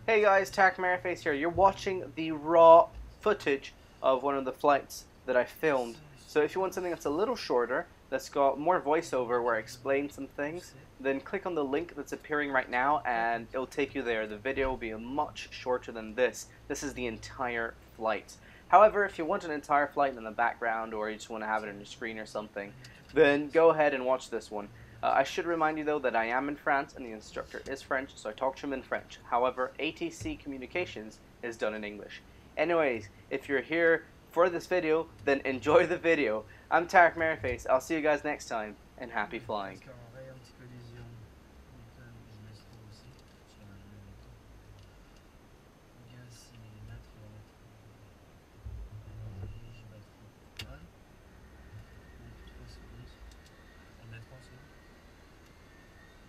Hey guys, Tack Merryface here. You're watching the raw footage of one of the flights that I filmed. So if you want something that's a little shorter, that's got more voiceover where I explain some things, then click on the link that's appearing right now and it'll take you there. The video will be much shorter than this. This is the entire flight. However, if you want an entire flight in the background or you just want to have it on your screen or something, then go ahead and watch this one. I should remind you though that I am in France and the instructor is French, so I talk to him in French. However, ATC communications is done in English. Anyways, if you're here for this video, then enjoy the video. I'm Tarek Merryface. I'll see you guys next time, and happy flying.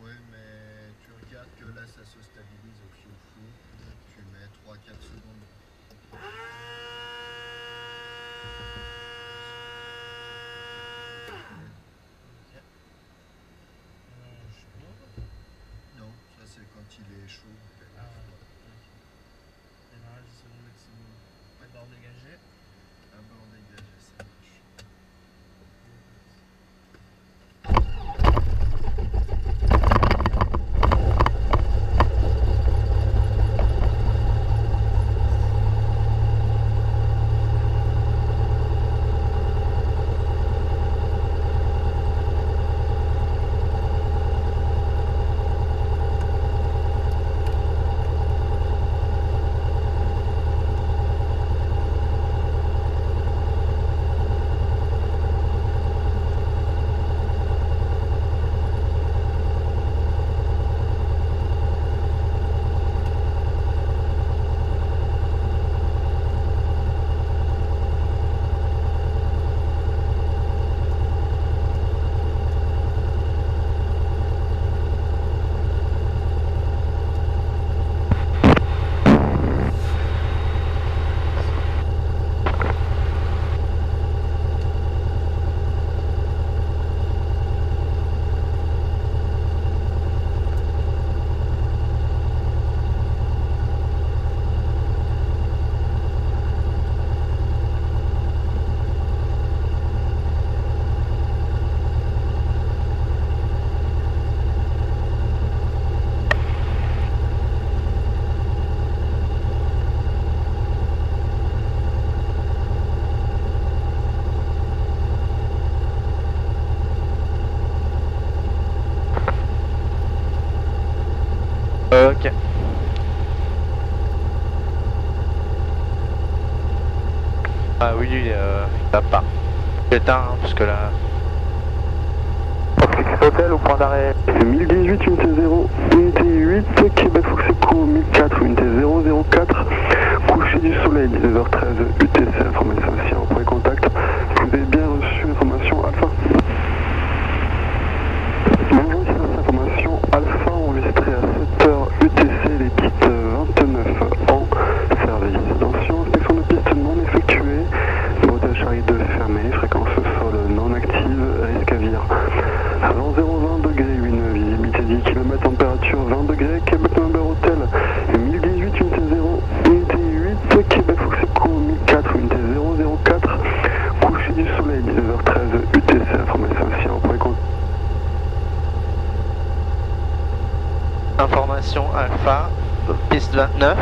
Oui, mais tu regardes que là ça se stabilise au fil fou. Tu mets 3-4 secondes. Non, ça c'est quand il est chaud. Ah ouais. Démarrage 10 secondes maximum. Ouais, bord dégagé. Un bord dégagé, ça marche. Ok. Ah oui, il va pas. J'éteins, hein, parce que là... Hôtel au point d'arrêt 1018, unité 0, unité 8, Québec Fox Echo 1004, unité 004, coucher du soleil, 19h13, UTC, information aussi en point contact. Vous avez bien reçu l'information Alpha. Bonjour, ici l'information Alpha, enregistré à 7h UTC, les pistes 29 en service. Attention, inspection de piste non effectuée, bordage Charlie 2 fermé, fréquence sol non active, risque à vire. Avant 0,20 degrés, une visibilité 10 km, température 20 degrés, Québec Number Hotel 1018, unité 0, unité 8, Québec Fox Echo 1004, unité 004, coucher du soleil, 19h13, UTC, information aussi en point compte. Information Alpha, piste 29.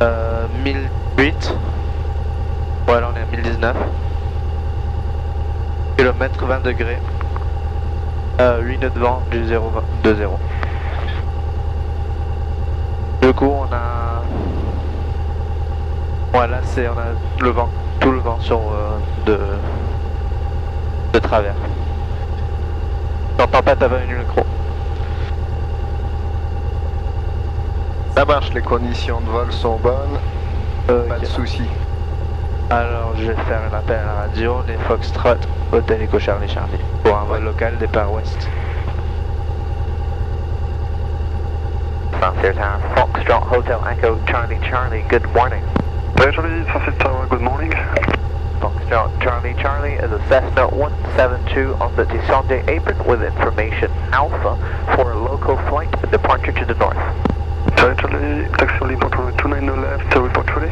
Euh, 1008. Ouais, là on est à 1019. Kilomètre 20 degrés. 8 nœuds de vent du 020. Du coup on a... Voilà, c'est on a le vent, tout le vent sur de travers. J'entends pas ta voix du micro. Ça marche, les conditions de vol sont bonnes, pas de soucis. Alors je vais faire un appel à la radio, les Foxtrot, Hôtel Echo Charlie Charlie, pour un vol local départ ouest. Foxtrot Hotel Echo Charlie Charlie, good morning. Charlie, Sunset Tower, good morning. Foxtrot Charlie Charlie is a Cessna 172 on the descending apron with information Alpha for a local flight departure to the north. Charlie Charlie, taxi holding point 29 left, report ready.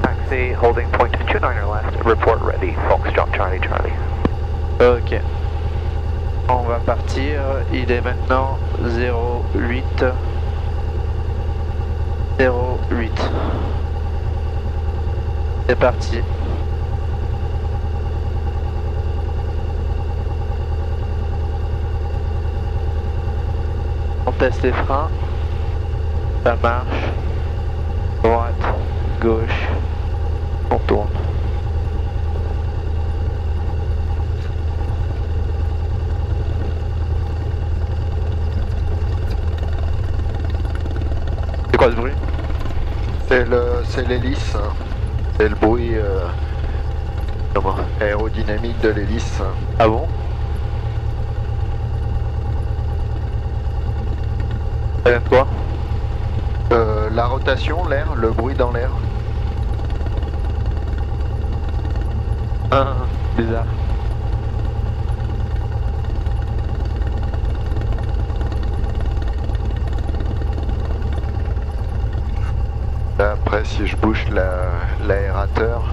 Taxi holding point 29 left, report ready, Foxtrot Charlie Charlie. Ok. On va partir, il est maintenant 08. 08. C'est parti. On teste les freins. Ça marche. Droite, gauche. On tourne. C'est quoi ce bruit? C'est l'hélice. Hein. C'est le bruit aérodynamique de l'hélice. Ah bon? Ça vient de quoi? La rotation, l'air, le bruit dans l'air. Ah, bizarre. Là, après, si je bouge l'aérateur,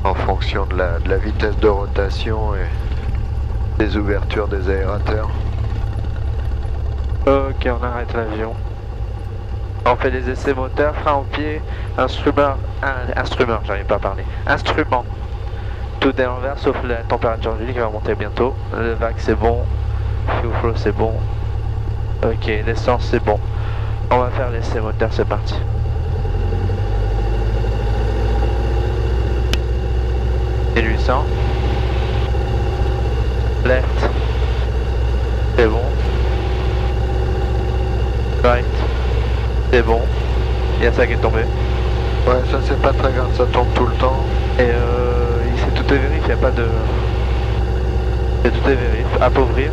en fonction de la vitesse de rotation et des ouvertures des aérateurs. Ok, on arrête l'avion. On fait les essais moteurs, frein au pied, instrument, j'arrive pas à parler. Instrument. Tout est à l'envers sauf la température d'huile qui va monter bientôt. Le vac c'est bon. Fuel flow c'est bon. Ok, l'essence c'est bon. On va faire l'essai moteur, c'est parti. Et 800. Left. C'est bon. Right. C'est bon. Il y a ça qui est tombé. Ouais, ça c'est pas très grave, ça tombe tout le temps. Et c'est tout est vérif, il n'y a pas de... C'est tout est vérif. Appauvrir.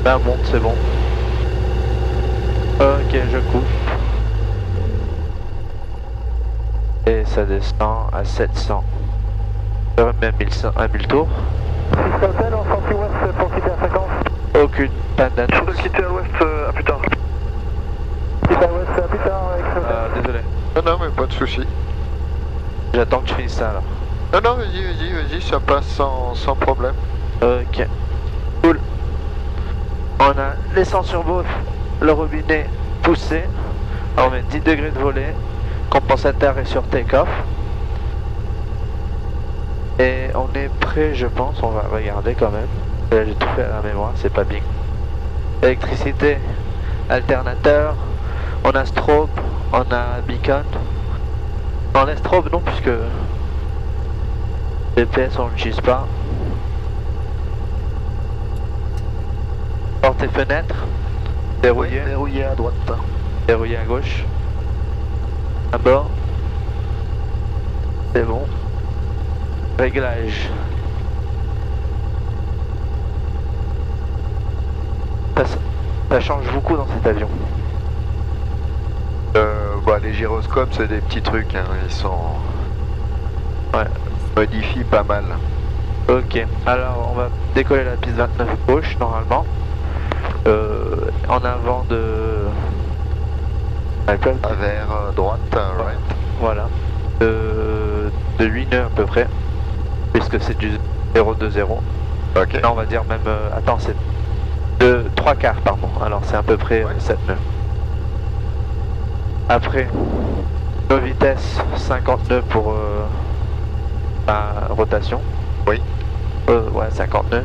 Là monte, c'est bon. Ok, je coupe. Et ça descend à 700. Même 1000 tours. Hôtel en sortie ouest pour quitter à 50. Aucune panne Je d'annonce. de quitter à l'ouest à plus tard. Quitter à l'ouest à plus tard avec Désolé. Non, non, mais pas de soucis. J'attends que tu finisses ça alors. Non, non, vas-y, ça passe sans problème. Ok. Cool. On a l'essence sur bouffe, le robinet poussé. On met 10 degrés de volée. Compensateur est sur take-off. Et on est prêt, je pense. On va regarder quand même. Là, j'ai tout fait à la mémoire, c'est pas bien. Électricité, alternateur. On a strobe, on a beacon. On a strobe non, puisque GPS on l'utilise pas. Porte et fenêtre. Verrouillé. Oui, verrouillé à droite. Verrouillé à gauche. À bord. C'est bon. Réglage. Ça change beaucoup dans cet avion. Bah, les gyroscopes, c'est des petits trucs, hein, ils sont... Ouais, modifient pas mal. Ok, alors on va décoller la piste 29 gauche normalement. En avant de... Vers droite, right. Voilà. De 8 nœuds à peu près. Puisque c'est du 020. Ok. Là on va dire même... attends, c'est de 3 quarts pardon. Alors c'est à peu près 7 nœuds. Après, nos vitesses, 50 nœuds pour la rotation. Oui. Ouais, 50 nœuds.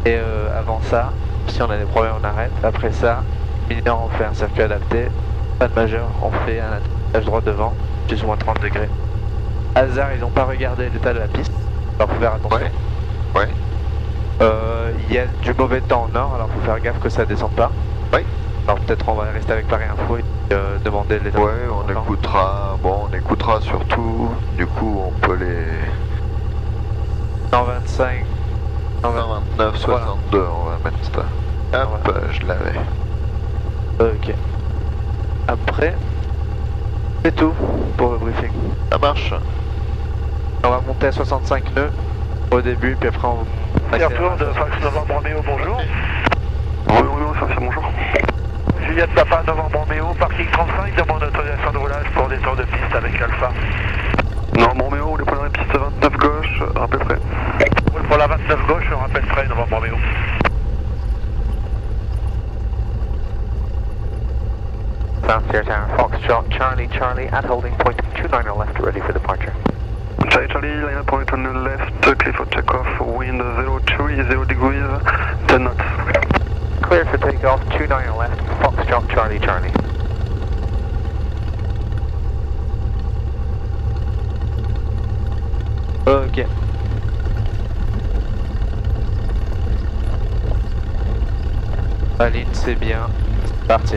Et avant ça, si on a des problèmes, on arrête. Après ça, mineur, on fait un circuit adapté. Pas de majeur, on fait un atterrissage droit devant, plus ou moins 30 degrés. Hasard, ils n'ont pas regardé l'état de la piste. Alors faut faire attention. Ouais. Il y a du mauvais temps au nord, alors faut faire gaffe que ça descende pas. Oui. Alors peut-être on va rester avec Paris Info et demander les... Ouais, on écoutera, bon, on écoutera surtout, du coup on peut les... 125, 129, 62, voilà. On va mettre ça. Hop, je l'avais. Ok. Après, c'est tout pour le briefing. Ça marche. On va monter à 65 nœuds au début, puis après on va... Retour de Fox Novembre Roméo, bonjour. Roméo, ça bonjour. Juliette Papa Novembre Roméo, parking 35, demande autorisation de roulage pour des tours de piste avec Alpha. Novembre Roméo, les points de piste 29 gauche, rappel prêt. Oui, pour la 29 gauche, rappel prêt, Novembre Roméo. Downstairs Tower, Foxtrot, Charlie, Charlie, at holding point 29 left, ready for departure. Charlie, Charlie, line up point on the left, clear for takeoff, wind 03, 0 degrees, 10 knots. Clear for takeoff, 29 left, Foxtrot, Charlie, Charlie. Ok. Aline, c'est bien. C'est parti.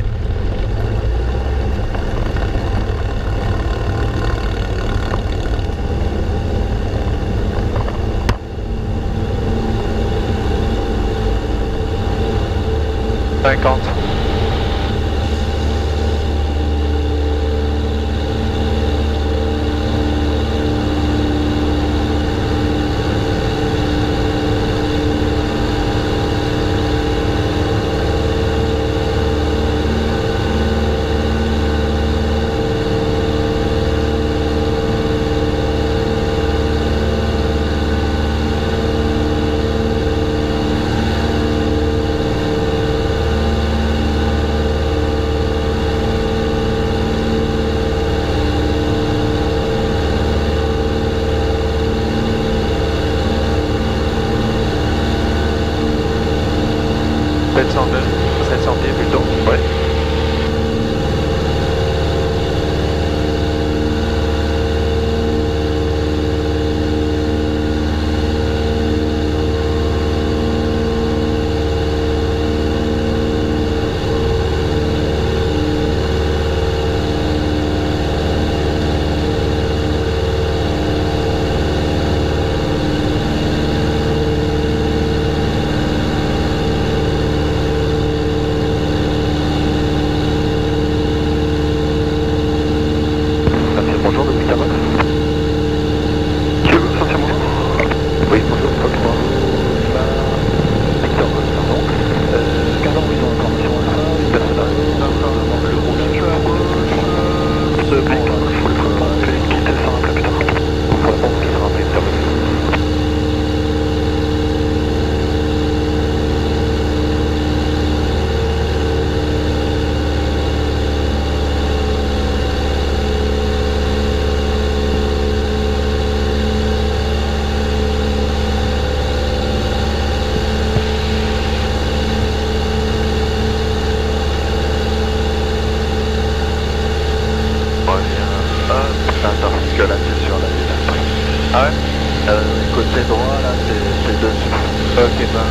Côté droit, là, c'est dessus. Ok, ben,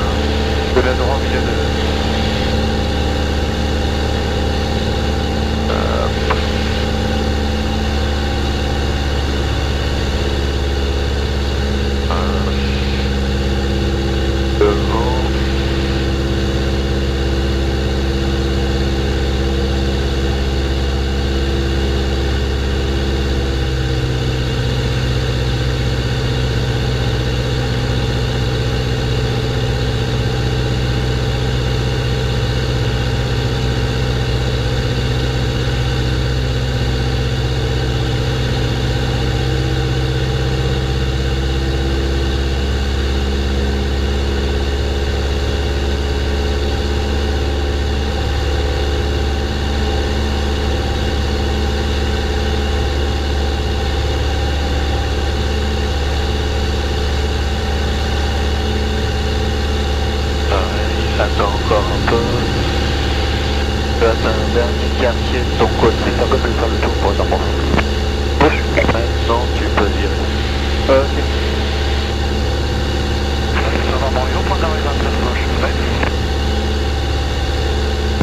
je vais droit au milieu de... Devant. Attends encore un peu. Tu as un dernier quartier de ton côté. Ça peut faire le tour pour t'en. Maintenant tu peux virer. Ok. Ça va Montréal, point d'arrivée 29 gauche.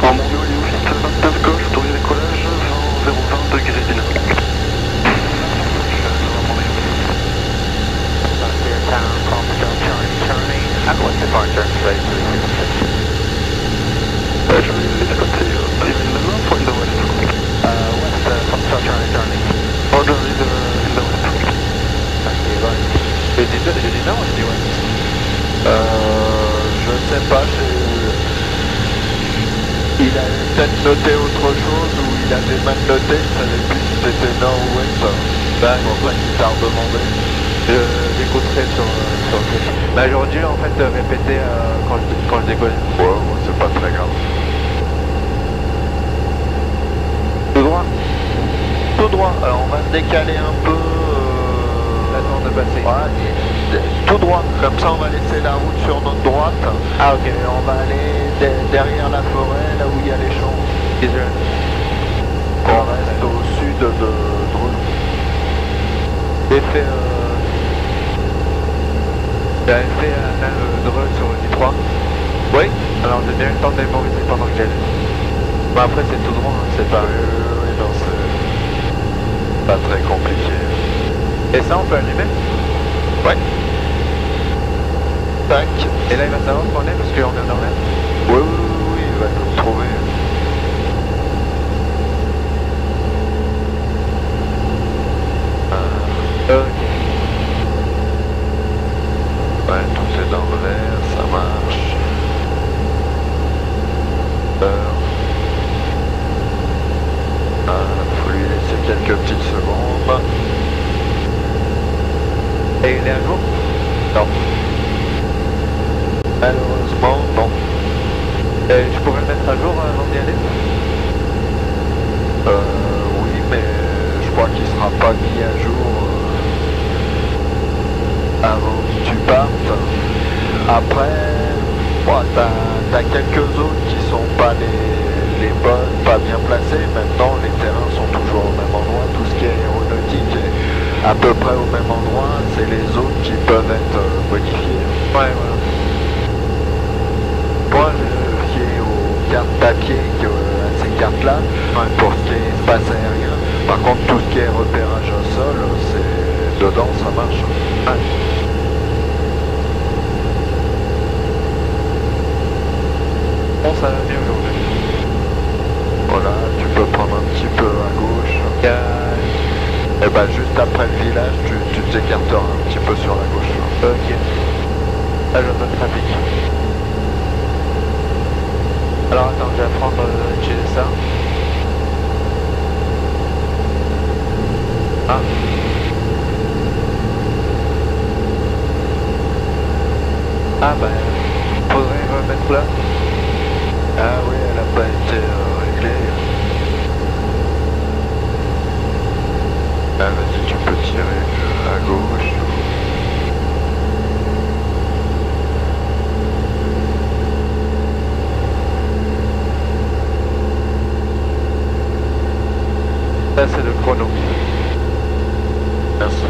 En Montréal, il est où? departure, ready to receive. Charlie, let's continue. You in the north or in the west? West, Foxtrot Charlie Charlie. Roger, in the west. Ok, right. Je dis non ou je dis west? Je sais pas, il a peut-être noté autre chose ou il avait mal noté, je savais plus si c'était nord ou ouest. Ben, c'est pour ça qu'il t'a redemandé. J'écouterai sur le... Bah j'aurais dû en fait répéter quand je décolle. Ouais, c'est pas très grave. Tout droit. Tout droit, alors on va se décaler un peu... L'attente de passer. Ouais, tout droit, comme ça on va laisser la route sur notre droite. Ah ok, on va aller derrière la forêt, là où il y a les champs. On reste au sud de Dreux. J'avais fait un Dreux sur le 3. Oui, alors j'ai bien eu le temps de mémoriser pendant que j'allais. Bon après c'est tout droit, hein, c'est pas... Oui, non, c'est pas très compliqué. Et ça on peut allumer? Ouais. Tac. Et là il va savoir où on est parce qu'on vient de remettre? Oui, il va nous trouver. Ok. Ouais, tout est dans le vert, ça marche. Faut lui laisser quelques petites secondes. Et il est à jour? Non. Malheureusement, non. Et je pourrais le mettre à jour avant d'y aller? Oui, mais je crois qu'il sera pas mis à jour avant que tu partes. Après, bon, t'as quelques zones qui sont pas les bonnes, pas bien placées. Maintenant, les terrains sont toujours au même endroit. Tout ce qui est aéronautique est à peu près au même endroit. C'est les zones qui peuvent être modifiées. Ouais, voilà. Moi, je me fiais aux cartes papier, à ces cartes-là, pour ce qui est espace aérien. Par contre, tout ce qui est repérage au sol, c'est dedans, ça marche. Ah. Bon, ça va mieux aujourd'hui. Voilà, tu peux prendre un petit peu à gauche. Et bah juste après le village, tu t'écarteras un petit peu sur la gauche. Ok. Là, je vois le trafic. Alors attends, je vais apprendre à utiliser ça. Ah. Ah bah, faudrait remettre là. Ah oui, elle a pas été réglée. Ah vas-y, tu peux tirer à gauche. Ça c'est le chrono. Merci.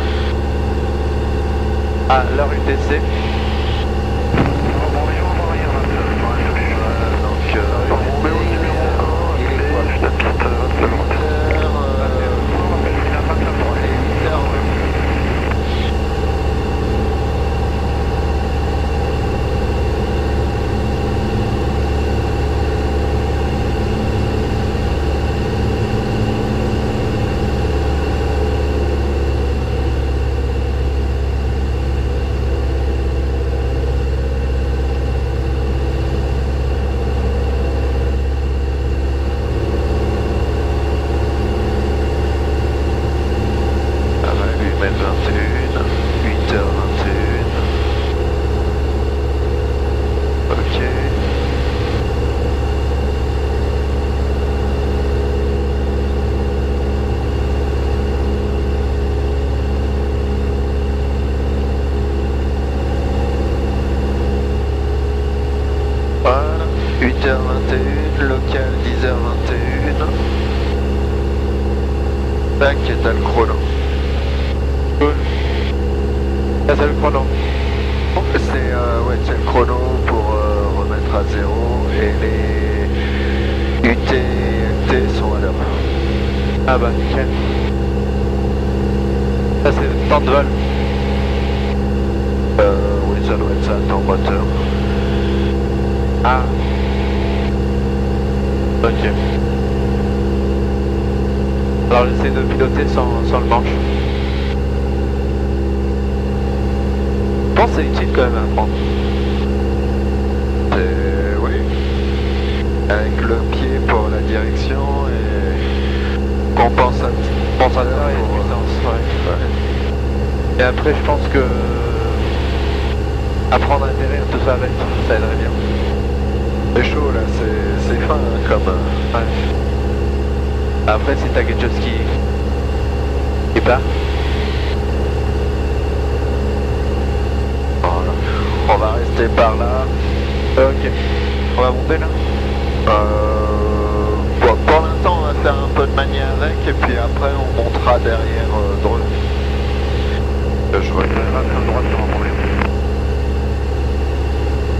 Ah, l'heure UTC. Tac, et t'as le chrono. Cool. Ça c'est le chrono. C'est le chrono pour remettre à zéro et les UT et LT sont à l'heure. Ah bah nickel. Ça c'est le temps de vol. Oui, ça doit être ça, temps moteur. Ah. Ok. Alors j'essaie de piloter sans le manche. Je pense que c'est utile quand même à prendre. Oui. Avec le pied pour la direction et compensateur Et puissance, ouais. Et après je pense que apprendre à atterrir tout ça avec, ça aiderait bien. C'est chaud là, c'est fin hein, comme... Ouais. Après si t'as quelque chose qui part. Voilà. On va rester par là. Ok. On va monter là. Bon, pour l'instant on va faire un peu de manière avec et puis après on montera derrière Dreux. Je reviendrai à la droite sans problème.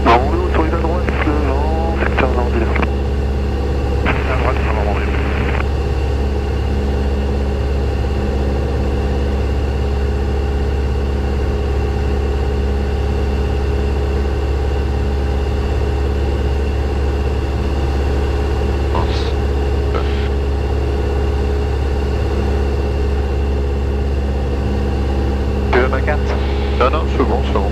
Non, on est autour de la droite devant secteur Nordil. À droite sans problème. Tu veux ma carte? Non, non, c'est bon, c'est bon.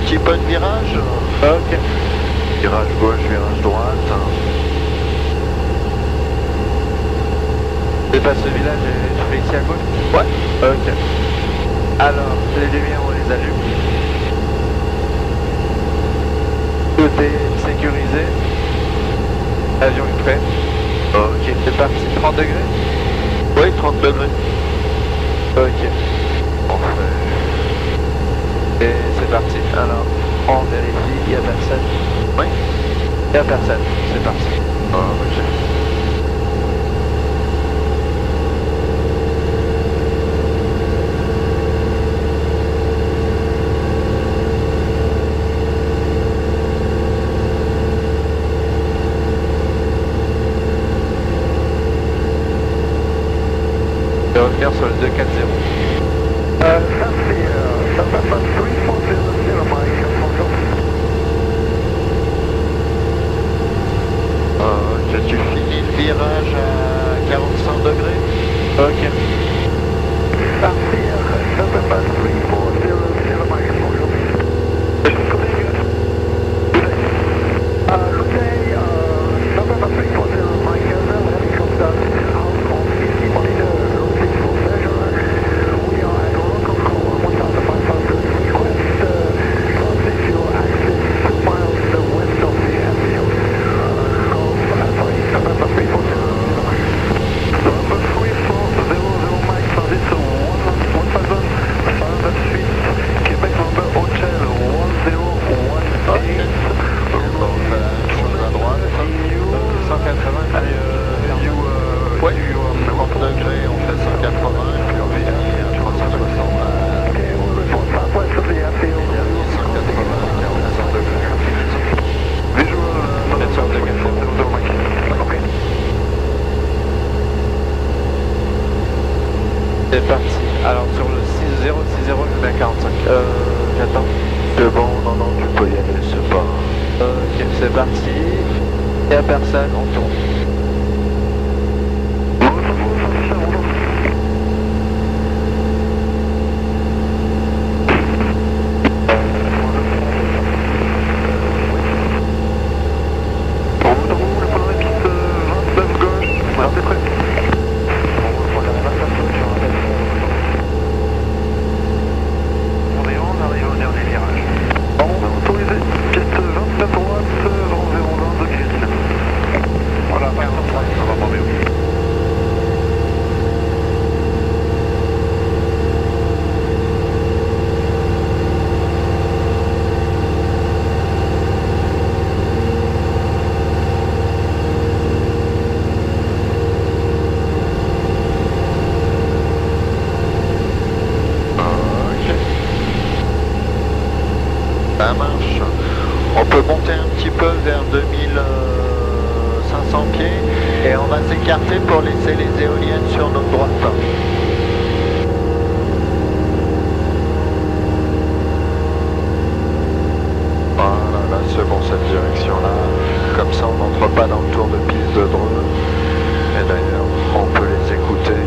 Petit peu de virage. Ok. Virage gauche, virage droite. Je passe le village et je fais ici à gauche? Ouais. Ok. Alors, les lumières on les allume. Tout est sécurisé. Avion est prêt. Ok, c'est parti. 30 degrés? Oui, 30 degrés. Ok. Et c'est parti. Alors, on vérifie, il n'y a personne. Oui. Il n'y a personne, c'est parti. Ah, ok. Je vais revenir sur le 240. Ok, tu finis le virage à 45 degrés. Ok. C'est parti. Alors sur le 060, je mets à 45. J'attends. C'est bon, non, tu peux y aller, c'est pas... Ok, c'est parti. Il n'y a personne, on tourne. Ça marche. On peut monter un petit peu vers 2500 pieds et on va s'écarter pour laisser les éoliennes sur notre droite. Voilà, là c'est bon cette direction-là. Comme ça on n'entre pas dans le tour de piste de drone. Et d'ailleurs, on peut les écouter.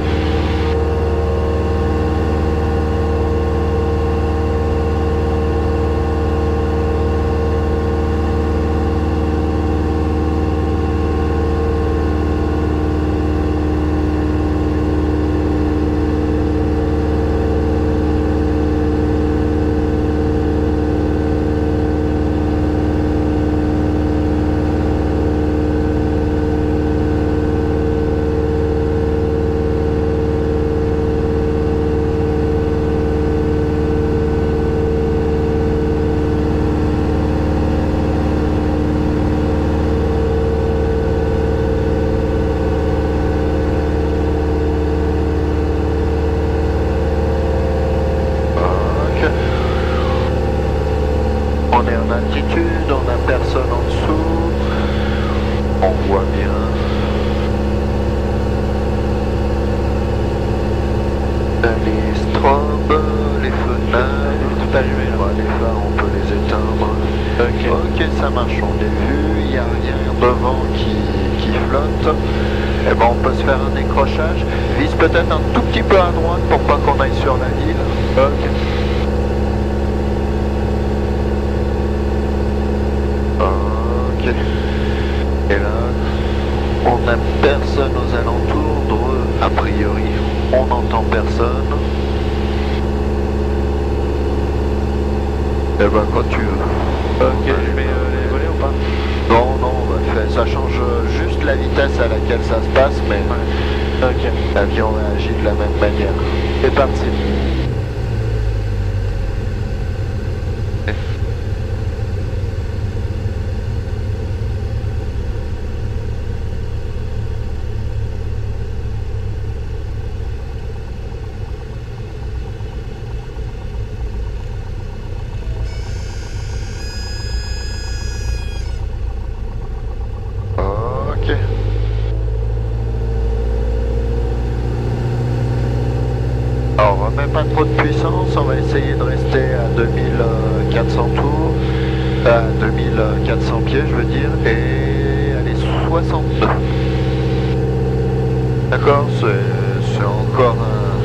On est en altitude, on n'a personne en dessous, on voit bien. Les strobes, les fenêtres, tout allumé là. Les phares, on peut les éteindre. Ok, ça marche, on est vu, il n'y a rien devant qui flotte. Et ben on peut se faire un décrochage. Vise peut-être un tout petit peu à droite pour pas qu'on aille sur la ville. Ok. Ok. Et là, on n'a personne aux alentours, a priori, on n'entend personne. Eh ben quand tu veux. Ok, je mets les volets ou pas? Non, ça change juste la vitesse à laquelle ça se passe, mais Ok. l'avion réagit de la même manière. C'est parti. Ok. Alors, on remet pas trop de puissance, on va essayer de rester à 2400 tours, à 2400 pieds je veux dire, et aller 62. D'accord, c'est encore un...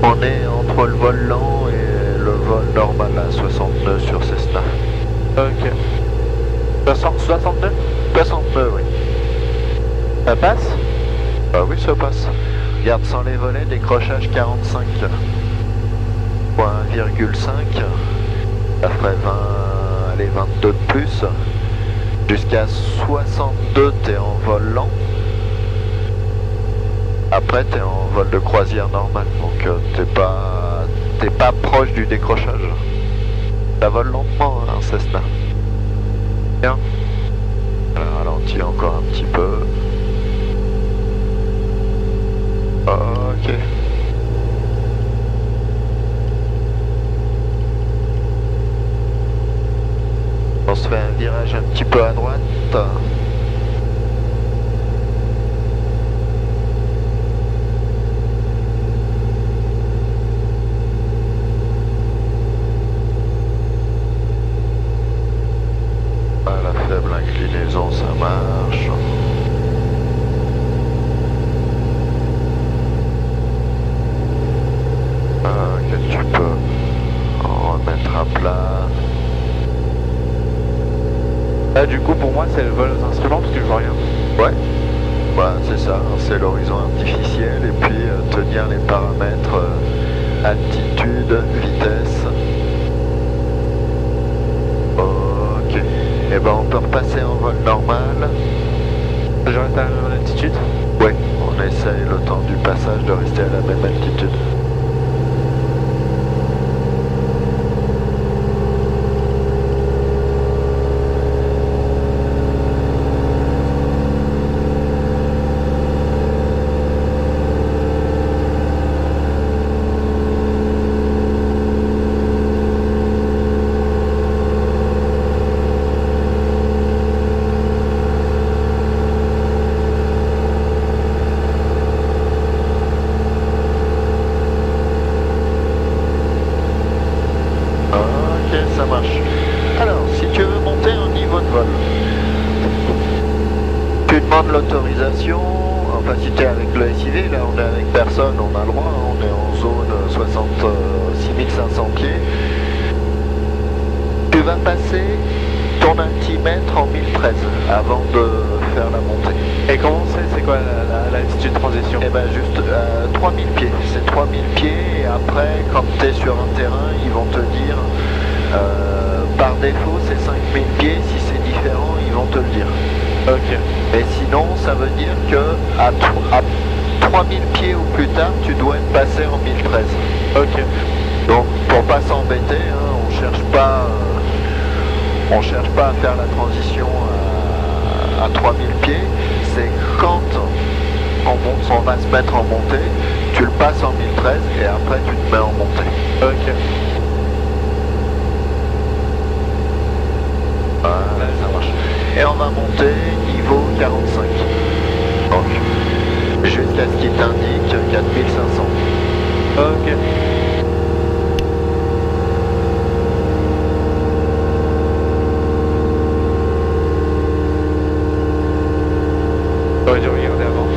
On est entre le vol lent et le vol normal à 62 sur Cessna. Ok. 62? 62, oui. Ça passe? Ah oui, ça passe. Regarde, sans les volets, décrochage 45. Point 1,5. Ça ferait 20, allez, 22 de plus. Jusqu'à 62, t'es en vol lent. Après, t'es en vol de croisière normal. Donc, t'es pas proche du décrochage. Ça vole lentement, hein, Cessna. Bien. Ralentis encore un petit peu. Ok. On se fait un virage un petit peu à droite. Là du coup pour moi c'est le vol aux instruments parce que je vois rien. Ouais, voilà, c'est ça, c'est l'horizon artificiel et puis tenir les paramètres altitude, vitesse. Ok, et ben on peut repasser en vol normal. Je reste à la même altitude. Ouais, on essaye le temps du passage de rester à la même altitude. Ça marche. Alors, si tu veux monter un niveau de vol, tu demandes l'autorisation. Enfin, si tu es avec le SIV, là on est avec personne, on a le droit, hein, on est en zone 66 500 pieds. Tu vas passer ton altimètre en 1013 avant de faire la montée. Et comment c'est quoi l'altitude de transition? Eh ben juste 3000 pieds, c'est 3000 pieds et après quand tu es sur un terrain, ils vont te dire par défaut c'est 5000 pieds, si c'est différent ils vont te le dire. Ok. Et sinon ça veut dire que à 3000 pieds ou plus tard tu dois être passé en 1013. Ok. Donc pour pas s'embêter, hein, on cherche pas à faire la transition à 3000 pieds, c'est quand on va se mettre en montée, tu le passes en 1013 et après tu te mets en montée. Ok. Voilà, ça marche. Et on va monter niveau 45. Donc, jusqu'à ce qu'il t'indique 4500. Ok. J'aurais dû regarder avant.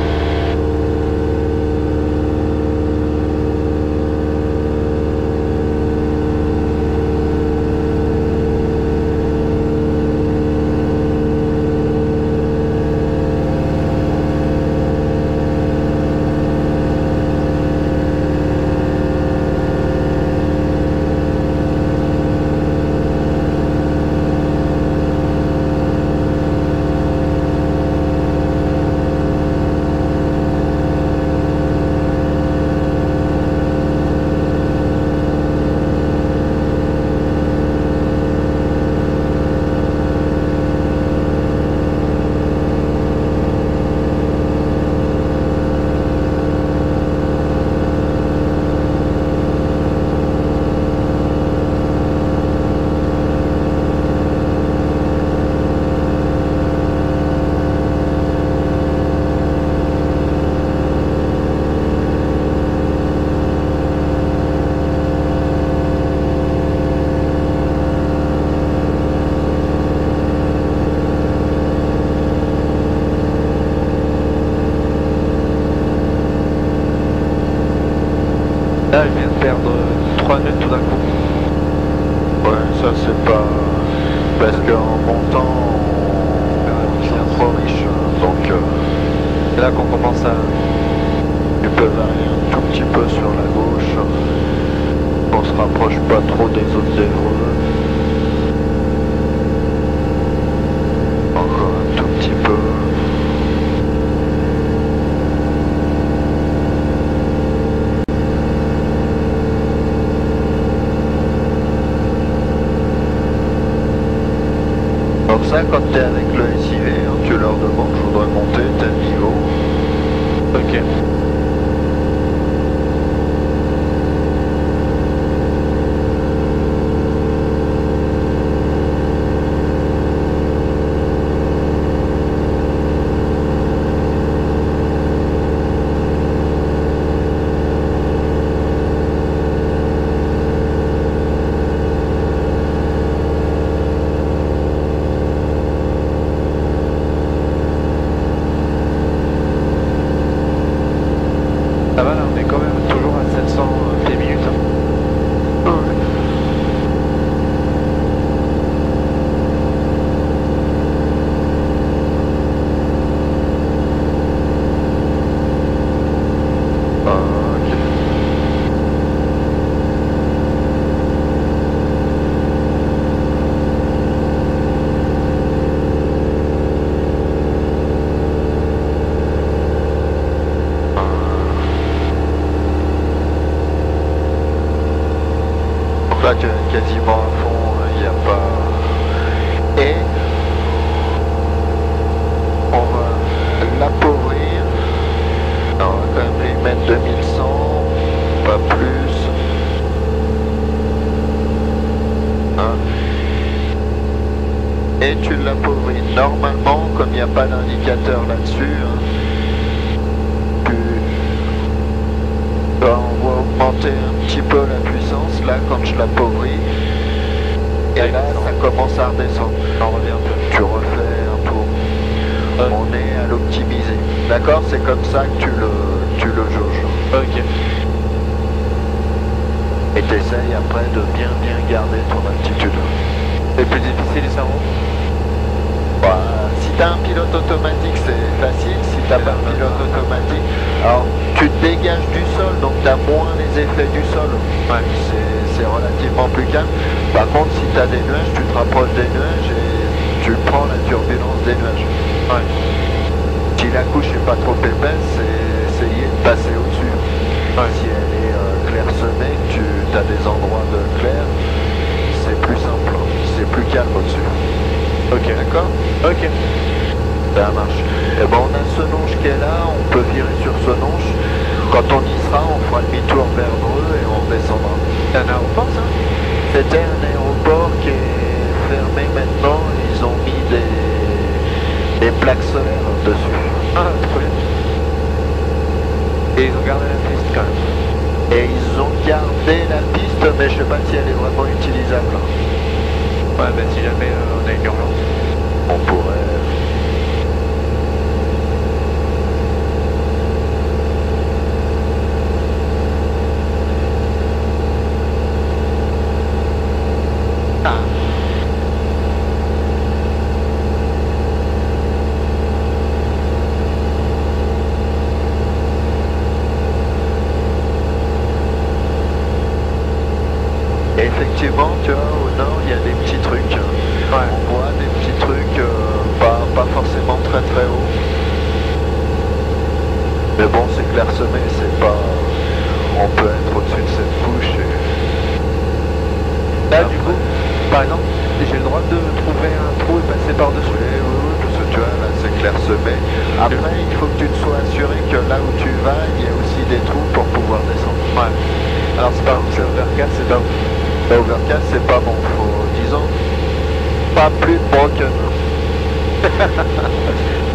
Là, je viens de perdre 3 nœuds tout d'un coup. Ouais, ça c'est pas... Parce qu'en montant, on devient trop riche, donc C'est là qu'on commence à... tu peux varier un tout petit peu sur la gauche. On se rapproche pas trop des autres d'Evreux. Encore un tout petit peu. Donc ça, quand tu es avec le SIV, hein, tu leur demandes, je voudrais monter tel niveau. Ok. ça tu es quasiment à fond, il n'y a pas... Et on va l'appauvrir. Alors, on va quand même lui mettre 2100, pas plus. Hein. Et tu l'appauvris. Normalement, comme il n'y a pas d'indicateur là-dessus, hein, on va augmenter un petit peu la puissance là quand je l'appauvris. Et là, ça commence à redescendre. On revient. Tu refais un tour. On est à l'optimiser. D'accord? C'est comme ça que tu le jauges. Ok. Et t'essayes après de bien garder ton altitude. C'est plus difficile, ça monte? Bah, si t'as un pilote automatique, c'est facile. Si t'as pas un pilote automatique, alors tu te dégages du sol, donc t'as moins les effets du sol. Ouais. C'est relativement plus calme. Par contre, si t'as des nuages, tu te rapproches des nuages et tu prends la turbulence des nuages. Ouais. Si la couche est pas trop épaisse, c'est essayer de passer au-dessus. Ouais. Si elle est clairsemée, tu as des endroits de clair, c'est plus simple, c'est plus calme au-dessus. Ok. D'accord? Ok. Ça marche. Et ben on a ce nonge qui est là, on peut virer sur ce nonge. Quand on y sera, on fera demi-tour vers Dreux et on redescendra. C'est un aéroport, ça? C'était un aéroport qui est fermé maintenant, ils ont mis des plaques solaires dessus. Ah, trop bien. Et ils ont gardé la piste quand même. Et ils ont gardé la piste, mais je sais pas si elle est vraiment utilisable. Ouais, bah si jamais on a une urgence. On pourrait... Ah. Et effectivement, tu vois, au nord, il y a des petits trucs. Ouais. On voit des petits trucs, pas forcément très haut. Mais bon, c'est clairsemé, c'est pas... On peut être au-dessus de cette couche et... Là, du coup, par exemple, j'ai le droit de trouver un trou et passer par-dessus. Oui, parce que tu vois, là, c'est clairsemé. Après, il faut que tu te sois assuré que là où tu vas, il y a aussi des trous pour pouvoir descendre. Ouais. Alors c'est pas c'est overcast, c'est pas... Overcast, c'est pas bon, faut, disons, pas plus de broken. Ça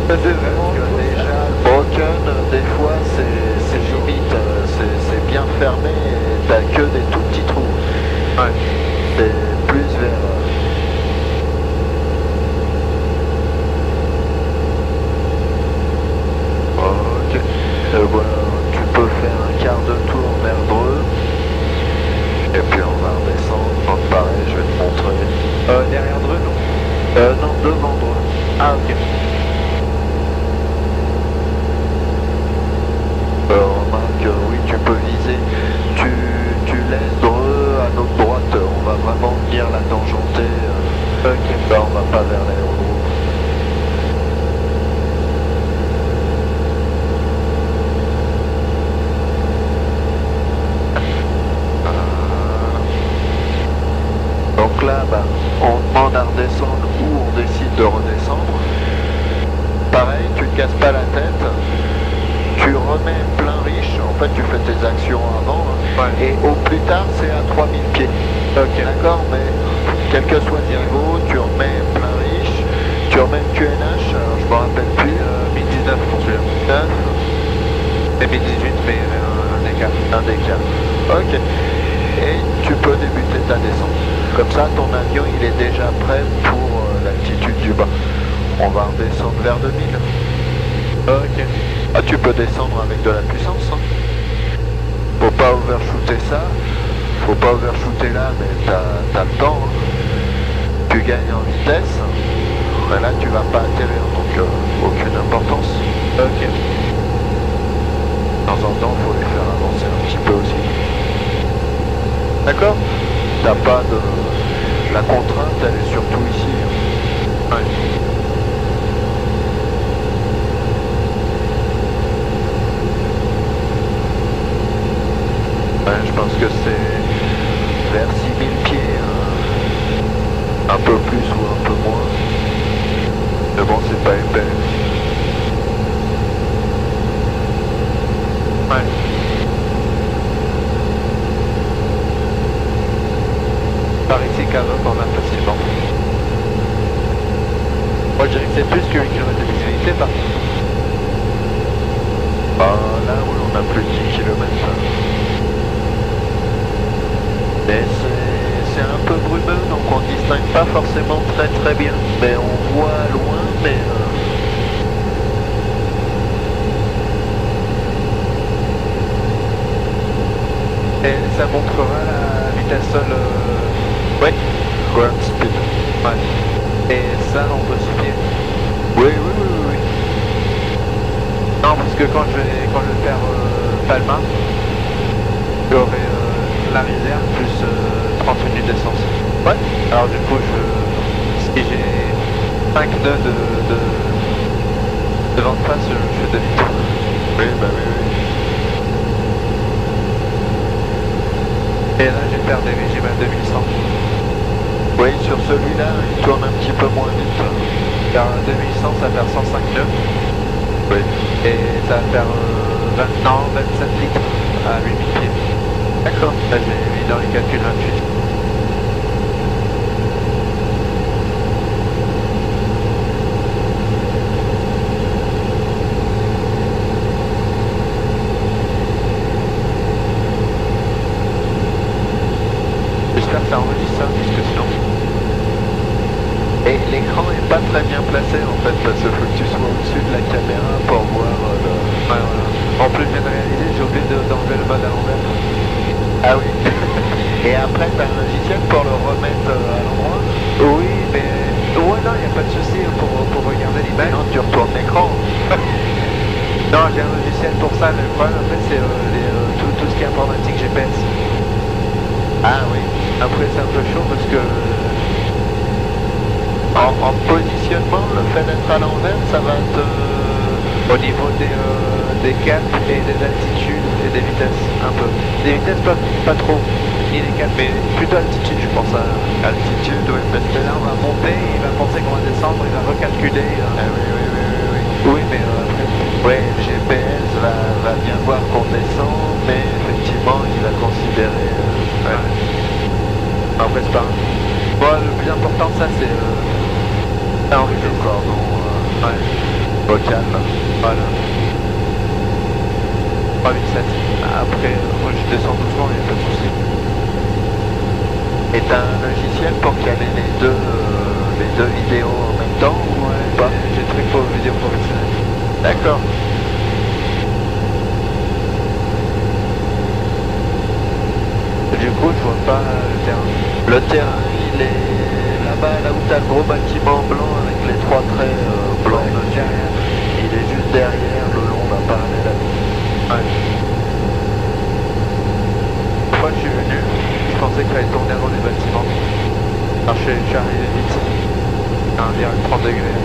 c'est vraiment... Parce que déjà, le broken, des fois, c'est limite, c'est bien fermé et t'as que des tout petits trous. Ouais. C'est plus vers... Ok. Voilà, tu peux faire un quart de tour vers Dreux. Et puis on va redescendre. Donc pareil, je vais te montrer. Derrière Dreux, non? Non, devant Dreux. Ah, ok. Remarque, oui, tu peux viser. Tu laisses Dreux à notre droite. On va vraiment venir la tangenter. Ok. Là, on va pas vers l'aérodrome. Donc là, bah, on demande à redescendre ou on décide de redescendre. Pareil, tu te casses pas la tête, tu remets plein riche, en fait tu fais tes actions avant, hein, Ouais. et au plus tard c'est à 3000 pieds. Ok. D'accord, mais quel que soit le niveau, tu remets plein riche, tu remets le QNH, alors je me rappelle plus, 1019 pour celui-là. 9, Et 1018, mais un écart. un décal. Ok. Et tu peux débuter ta descente. Comme ça, ton avion, il est déjà prêt pour l'altitude du bas. On va redescendre vers 2000. Ok. Ah, tu peux descendre avec de la puissance. Hein. Faut pas overshooter ça. Faut pas overshooter là, mais t'as le temps. Hein. Tu gagnes en vitesse. Mais là, tu vas pas atterrir, donc aucune importance. Ok. De temps en temps, faut les faire avancer un petit peu aussi. D'accord? T'as pas de... La contrainte, elle est surtout ici. Ouais. Ouais, je pense que c'est vers 6000 pieds. Un peu plus ou un peu moins. Mais bon, c'est pas épais. Ouais. Par ici, qu'à on a facilement. Moi, je dirais que c'est plus que 8 km de visibilité, par contre. Bah là, oui, on a plus de 10 km. Mais c'est un peu brumeux, donc on distingue pas forcément très très bien. Mais on voit loin, mais... Et ça montrera la vitesse seule. Ouais, ground speed. Ouais. Et ça, on peut se fier. Oui, oui, oui, oui, oui. Non, parce que quand je vais faire Palma, j'aurai la réserve plus 30 minutes d'essence. Ouais. Alors du coup, si j'ai 5 nœuds de vent de face, je fais demi-tour. Oui, bah oui, oui. Et là, je vais faire des régimes à 2100. Oui, sur celui-là, il tourne un petit peu moins vite. Car 2100, ça va faire 105 nœuds. Oui. Et ça va faire 27 litres à 8000 pieds. D'accord. Là, j'ai mis dans les calculs 28. J'espère que ça enregistre ça, parce que sinon... Et l'écran est pas très bien placé en fait, parce qu'il faut que tu sois au-dessus de la caméra pour voir le... Ouais, voilà. En plus, je viens de réaliser, j'ai oublié d'enlever le mode à l'envers. Ah oui. Et après, t'as un logiciel pour le remettre à l'endroit? Oui, mais... Ouais, non, il n'y a pas de souci pour regarder l'image. Sinon, tu retournes l'écran. Non, j'ai un logiciel pour ça, mais le problème, en fait, c'est tout ce qui est informatique GPS. Ah oui. Après, c'est un peu chaud parce que... En positionnement, le fait d'être à l'envers, ça va te... Au niveau des caps et des altitudes et des vitesses, un peu. Des vitesses pas trop, ni des caps, mais plutôt altitude, je pense. Altitude, oui, parce que Là, on va monter, il va penser qu'on va descendre, il va recalculer. Ah oui, oui, oui, oui, oui. Oui, mais après... Ouais, le GPS va bien voir qu'on descend, mais effectivement, il va considérer... Ouais. Après, c'est pas... Bon, le plus important, ça, c'est... le cordon Ouais. vocal. Voilà. 3007. Après, moi je descends doucement, il n'y a pas de souci. Et t'as un logiciel pour caler les deux vidéos en même temps ou pas? J'ai truc pour vidéo professionnelle. D'accord. Du coup, je vois pas le terrain. Le terrain, il est là-bas, là où t'as le gros bâtiment blanc avec les trois traits blancs dessus. Derrière. Il est juste derrière, le long d'un parallèle à nous. Ouais. Une fois que je suis venu, je pensais qu'il fallait tourner avant les bâtiments. Alors je suis arrivé vite. À un virage 30 degrés.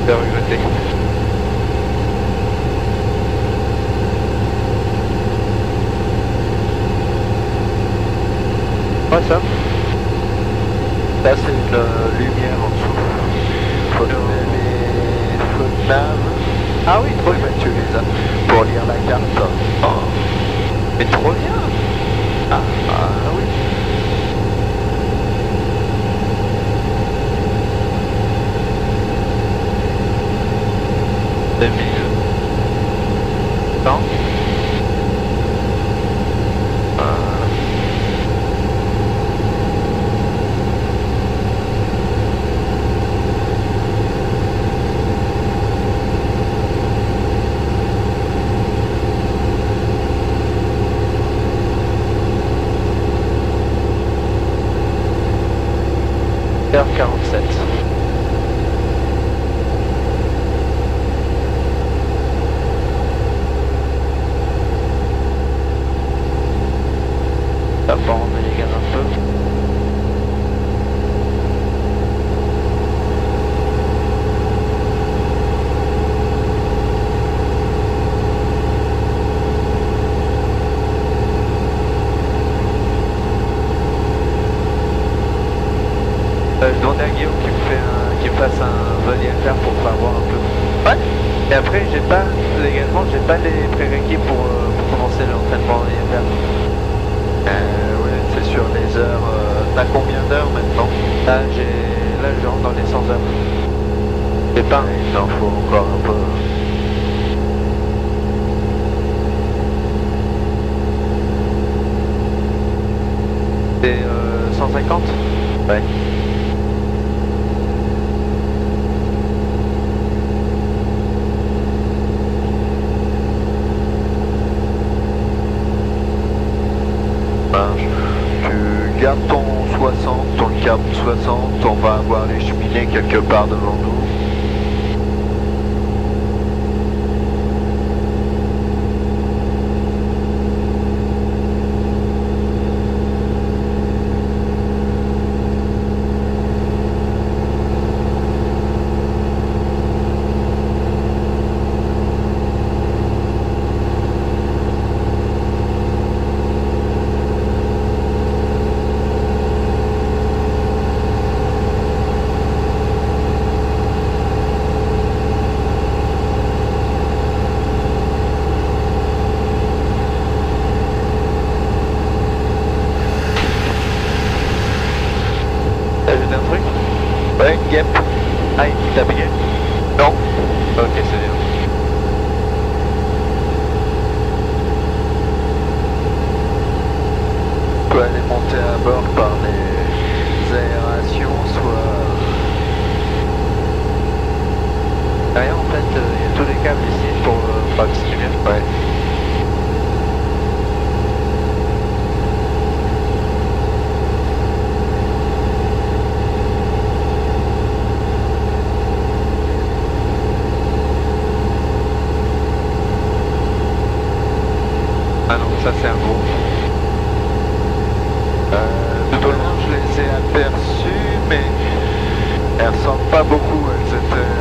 J'ai regretté. Ouais, ça. Là, c'est une lumière en dessous. Faut donner les feux de lave. Ah oui, trop Oui, bien. bah, tu les as pour lire la carte. Oh. Mais trop bien. Ah oui. Non. H47. l'instant, j'ai pas les prérequis pour commencer l'entraînement IFR. Ouais, c'est sur les heures. T'as combien d'heures maintenant? Là, je rentre dans les 100 heures. J'ai pas. Il en faut encore un peu. C'est 150? Ouais. Tu gardes ton 60, ton cap 60, on va avoir les cheminées quelque part devant nous. Ouais, Gap. Ah, il t'a payé? Non. Ok, c'est bien. On peut aller monter à bord par les aérations, soit... Rien, en fait, il y a tous les câbles ici pour accélérer. Ouais. Ah non, ça c'est un gros. Tout au long, je les ai aperçues, mais elles ressemblent pas beaucoup. Elles étaient...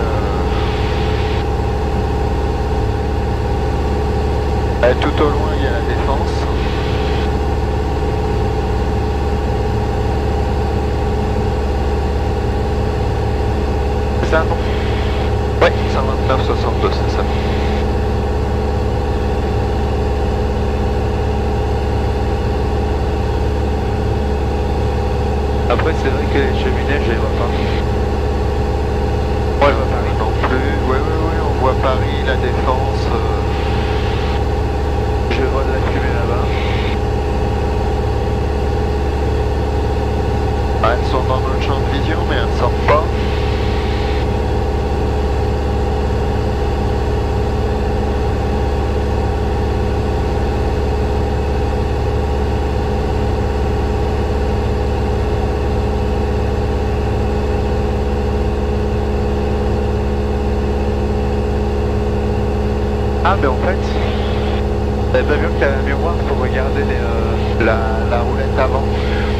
tout au loin, il y a la Défense. C'est ça, non? Ouais, 129,62, c'est ça. Après, c'est vrai que les cheminées, je les vois pas. Moi, je vois Paris. Non plus. Oui, on voit Paris, la Défense. Je vois de la fumée là-bas. Ah, elles sont dans notre champ de vision, mais elles ne sortent pas. Ah, mais en fait, t'avais pas vu que t'avais un miroir pour regarder les... La roulette avant,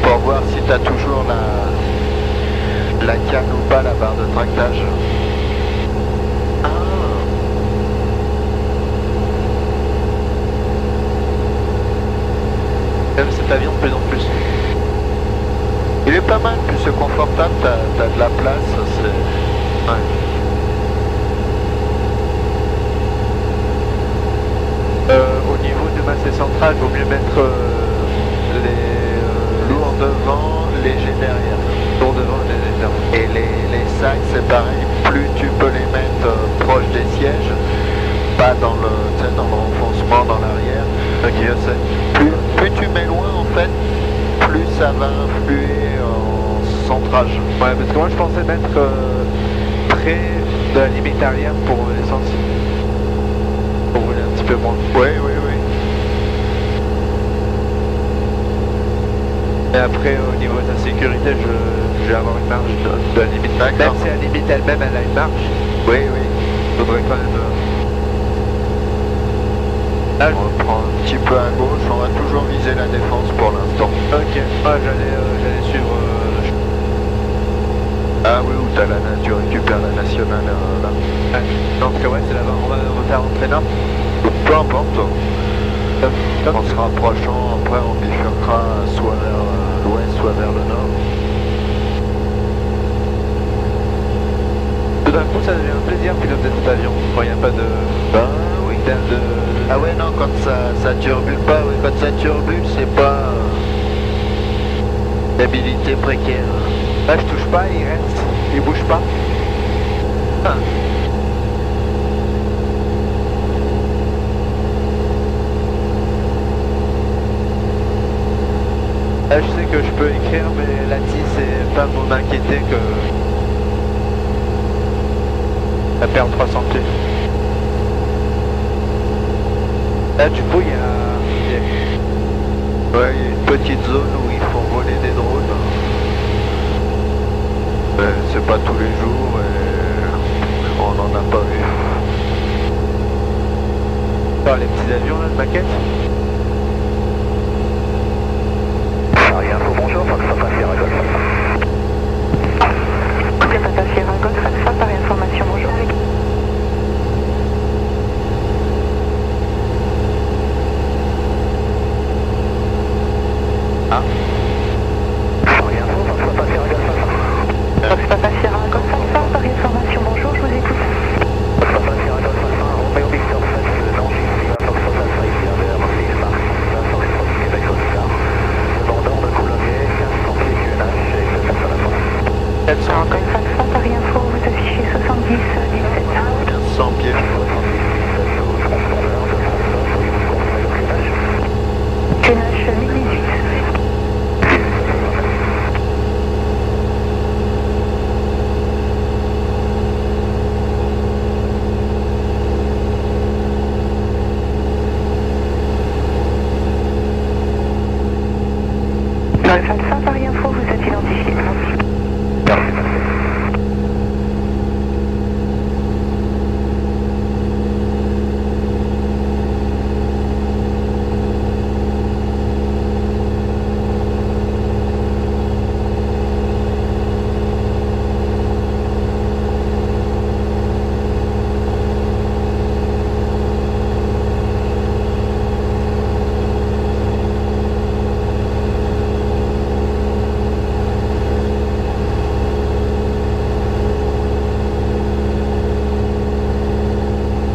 pour voir si tu as toujours la canne ou pas, la barre de tractage. Ah. J'aime cet avion de plus en plus. Il est pas mal, plus c'est confortable, t'as de la place, c'est... Ouais. Au niveau du massé central, il vaut mieux mettre les Lourd devant, léger derrière. lourds devant et les derrière. Et les sacs, c'est pareil, plus tu peux les mettre proches des sièges, pas dans le renfoncement dans l'arrière. Ok, je sais. Plus tu mets loin en fait, plus ça va influer en centrage. Ouais, parce que moi je pensais mettre près de la limite arrière pour l'essence. Pour rouler un petit peu moins. Oui. Et après, au niveau de la sécurité, je vais avoir une marge de la limite. D'accord. Même si la limite elle-même, elle a une marge, Oui. faudrait quand même... Là, On reprend un petit peu à gauche, on va toujours viser la Défense pour l'instant. ok. Ah, j'allais suivre... Ah oui, où t'as tu récupères la nationale là. Ouais. Non, parce que ouais, c'est là-bas. On va faire rentrer là. Peu importe. Top. En se rapprochant, après on bifurquera soit vers l'ouest, soit vers le nord. Tout d'un coup, ça devient un plaisir piloter cet avion. Quand il n'y a pas de... Ben oui. Ah ouais, non, quand ça turbule pas, ouais, quand ça turbule, c'est pas stabilité précaire. Là, je touche pas, il reste, il bouge pas. Ah. Là, je sais que je peux écrire, mais là-dessus, c'est pas pour m'inquiéter que la perdre 300 pieds. Là, du coup, il y a... Ouais, il y a une petite zone où ils font voler des drones. C'est pas tous les jours et on n'en a pas vu. Alors, les petits avions, là, de maquette. Rien, bonjour, Fox Papa Sierra Golf Alpha. Écoutez, Papa Sierra Golf Alpha, par information, bonjour. Ah. Rien, Fox Papa Sierra Golf Alpha. Fox Papa Sierra Golf Alpha, par information, bonjour, je vous écoute. Fox Papa Sierra Golf Alpha, Romeo Victor 7, Nancy, Fox Papa Alpha, ici, vers Lille, Mars, Fox Québec, Oscar. Demandeur de Coulommiers, 1500 pieds QNH et 7 personnes à bord. 400 Golf Alpha, par info, vous affichez 70 17. 1500 pieds. 70 17 au transpondeur de France, pourriez-vous confirmer le QNH? QNH 1018. Golf Alpha, par info, vous êtes identifié.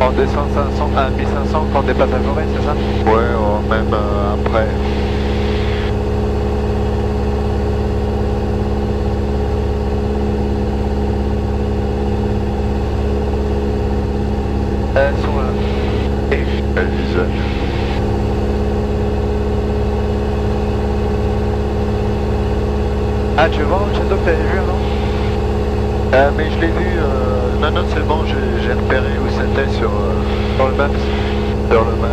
On descend 500 à 1500 quand on dépasse la forêt, c'est ça? Ouais, même après. Elles sont là. Et elles visionent. Ah, tu veux voir autre chose que t'avais vu avant? Mais je l'ai vu, non, non, c'est bon, j'ai repéré où c'était sur Dans le maps. sur le maps.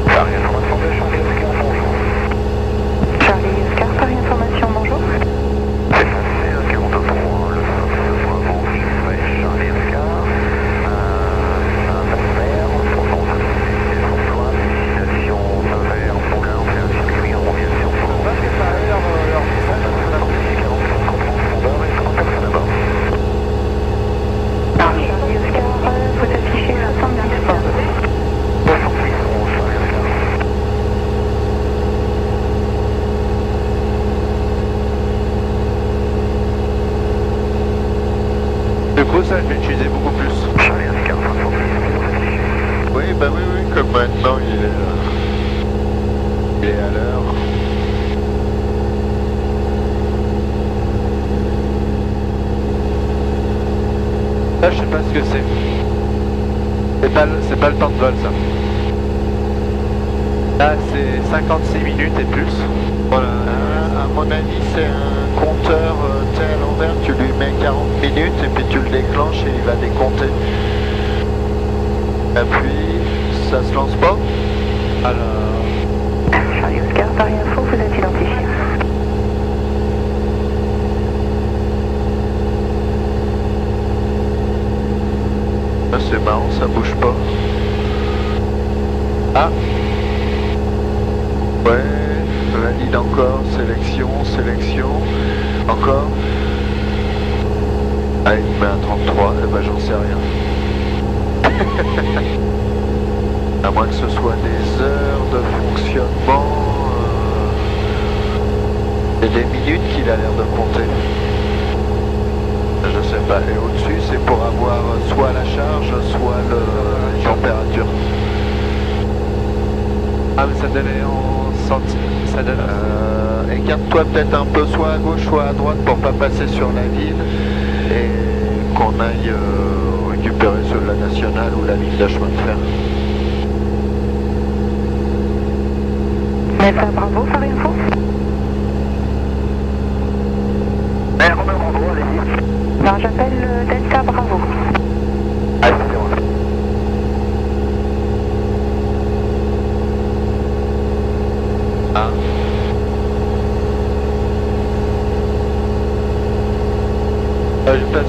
Charlie, information de Charlie Oscar, bonjour. Charlie Oscar, par information, bonjour. C'est passé, 42 pour le Fox Bravo, ouais, Charlie Oscar. Un Vasmer, Provence, c'est François, destination Nevers, Moulin, on fait un circuit, on revient sur Provence. Parce que ça a eu leur message. 45 en transpondeur et 30 personnes à bord. Charlie Oscar, vous affichez 70 bords. 68 pour Charlie Oscar. Du coup, ça, je vais l'utiliser beaucoup plus. Charlie Oscar, 70, vous affichez. Oui, bah oui, oui, comme maintenant il est à l'heure. Ça, je sais pas ce que c'est. C'est pas le temps de vol, ça. Là, c'est 56 minutes et plus. Voilà. À mon avis, c'est un compteur, tu sais, à l'envers, tu lui mets 40 minutes et puis tu le déclenches et il va décompter. Appuie, ça se lance pas. Alors... Charlie Oscar, par info, vous êtes identifié. Ah, c'est marrant, ça bouge pas. Ah, Ouais, valide encore, sélection, sélection, encore. Ah, il met un 33, eh ben j'en sais rien. À moins que ce soit des heures de fonctionnement C'est des minutes qu'il a l'air de compter. Je sais pas. Et au-dessus, c'est pour avoir soit la charge, soit la température. Ah, mais ça donnait en centimes. Ça donne. Écarte-toi peut-être un peu soit à gauche, soit à droite pour pas passer sur la ville et qu'on aille récupérer ceux de la nationale ou la ligne de chemin de fer. Delta Bravo, Paris Info. Romain Bravo, allez-y. Non, j'appelle Delta Bravo. Ah, excusez-moi. Ah. Je passe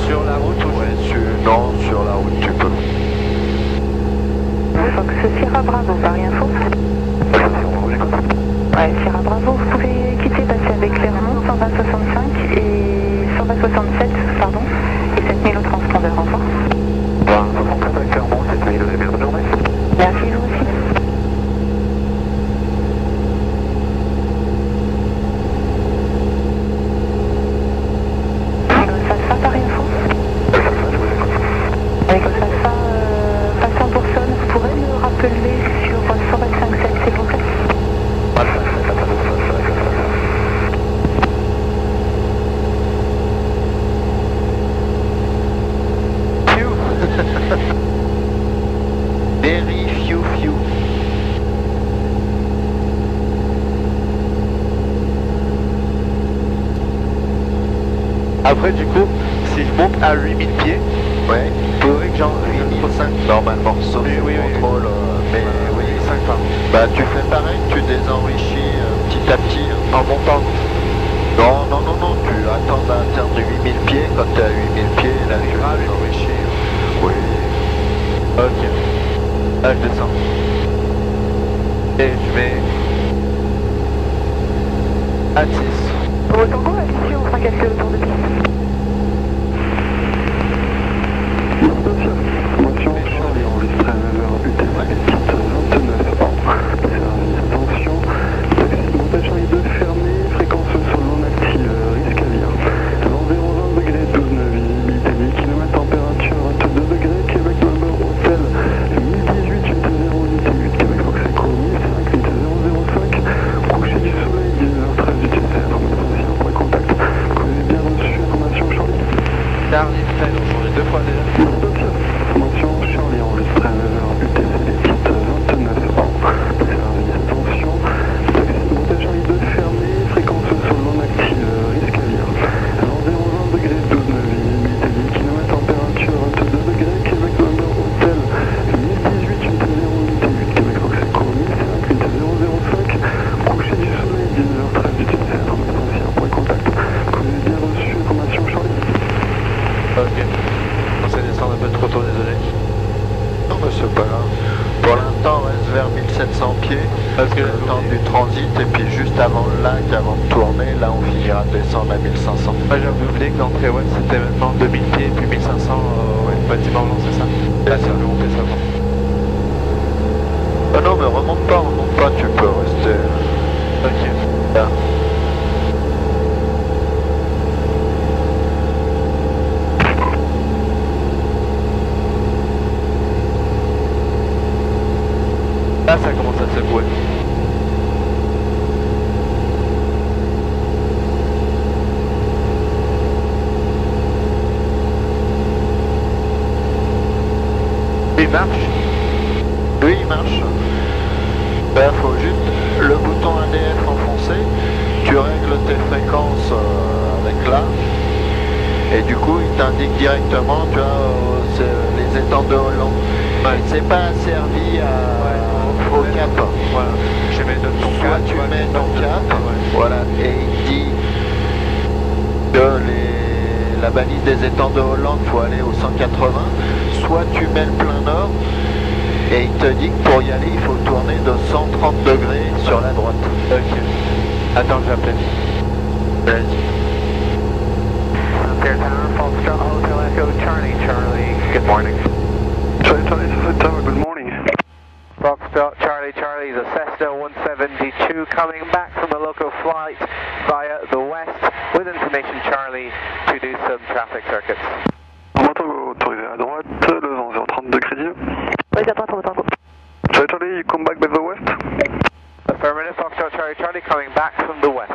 sur la route ou Non, sur la route tu peux. Fox Sierra Bravo, Paris Info. Ouais, Sierra Bravo, vous pouvez quitter, passer avec Clermont, 120-65 et 120-67, pardon, et 7000 au transpondeur, au revoir. 67 à Clermont, 7000, vous avez bien bonne journée. Merci, vous aussi. Golf Alpha, Paris Info. Avec Golf Alpha, passant pour Sonne, vous pourrez me rappeler sur 125-7, s'il vous plaît. Very few. Après, du coup, si je monte à 8000 pieds, Ouais, il faudrait que j'en 8005 normalement, sauf Oui, le oui, oui. contrôle. Mais oui, 5 pardon. bah tu fais pareil, tu désenrichis petit à petit. En montant. Non, tu attends d'atteindre 8000 pieds, quand tu es à 8000 pieds, là tu désenrichis. Oui. Ok. Là, je descends. Et je mets... à 10. Au Tango, ici, on fera calculer le tour de piste. Information, Charlie enregistré à 9h, UTC, piste 29 ans. Service, attention. Taxi, montage Charlie 2 fermé, fréquence sol non active, risque à lire. Vent 0,20 degrés, 12 nœuds, visibilité 10 km, température 22 degrés, Québec Number Hotel 1018, unité 0, unité 8, Québec Fox Echo 1005, unité 005, coucher du soleil 19h13, UTC, information pour contact. Vous avez bien reçu information Charlie. Charlie, Fred, on change 2 fois déjà. Information Charlie enregistré à 9h, UTC les pistes 29 ans. Service, attention. Taxi montage Charlie 2 fermé, fréquence sol non active, risque à lire. Vent 0,20 degrés, 12 nœuds, visibilité 10 km, température 22 degrés, Québec Number Hotel 1018, unité 0, unité 8, Québec Fox Echo 1005, unité 005, coucher du soleil 19h13, UTC, information pour contact. Vous avez bien reçu information Charlie. Ok. On s'est descendu un peu trop tôt, désolé. Non mais c'est pas grave. Pour l'instant on reste vers 1700 pieds. Parce que Le temps du transit et puis juste avant le lac, avant de tourner, là on finira de descendre à 1500. Moi j'avais oublié que l'entrée web c'était maintenant 2000 pieds puis 1500 bâtiment blanc, c'est ça? Là ça veut monter ça. Ah non mais remonte pas, tu peux rester Ok. là. Là ça commence à se secouer. Il marche. Oui il marche. Ben faut juste le bouton ADF enfoncé, tu règles tes fréquences avec là, et du coup il t'indique directement, tu vois, les étangs de Hollande. Ouais. C'est pas asservi au cap. Voilà. Je mets ton Soit cap, tu vois, mets ton cap, Ouais. voilà, et il dit que la balise des étangs de Hollande, faut aller au 180, soit tu mets le plein nord, et il te dit que pour y aller, il faut tourner de 130 degrés sur la droite. Ok. Attends, je vais appeler. Vas-y. Hotel Echo Charlie, Charlie. Good morning. Charlie, Tower, good morning. Foxtrot Charlie Charlie is a Cessna 172 coming back from a local flight via the west with information Charlie to do some traffic circuits. Tango autorisé à droite, le vent 032 crédit. Oui, à droite, Tango. Charlie Charlie, you come back by the west. Affirmative, Foxtrot Charlie Charlie coming back from the west.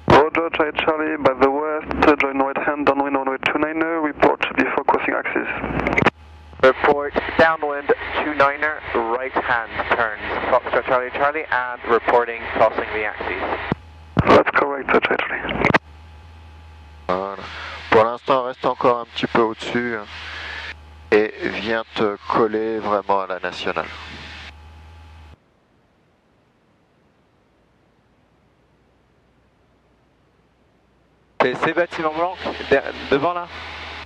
Roger, Charlie Charlie, by the west, join right hand, downwind runway 29er, report before crossing axis. Report downwind 29er, right hand turns. Foxtrot Charlie Charlie and reporting crossing the axis. That's correct, Charlie Charlie. Voilà. Pour l'instant, reste encore un petit peu au-dessus et viens te coller vraiment à la nationale. C'est ces bâtiments blancs devant là?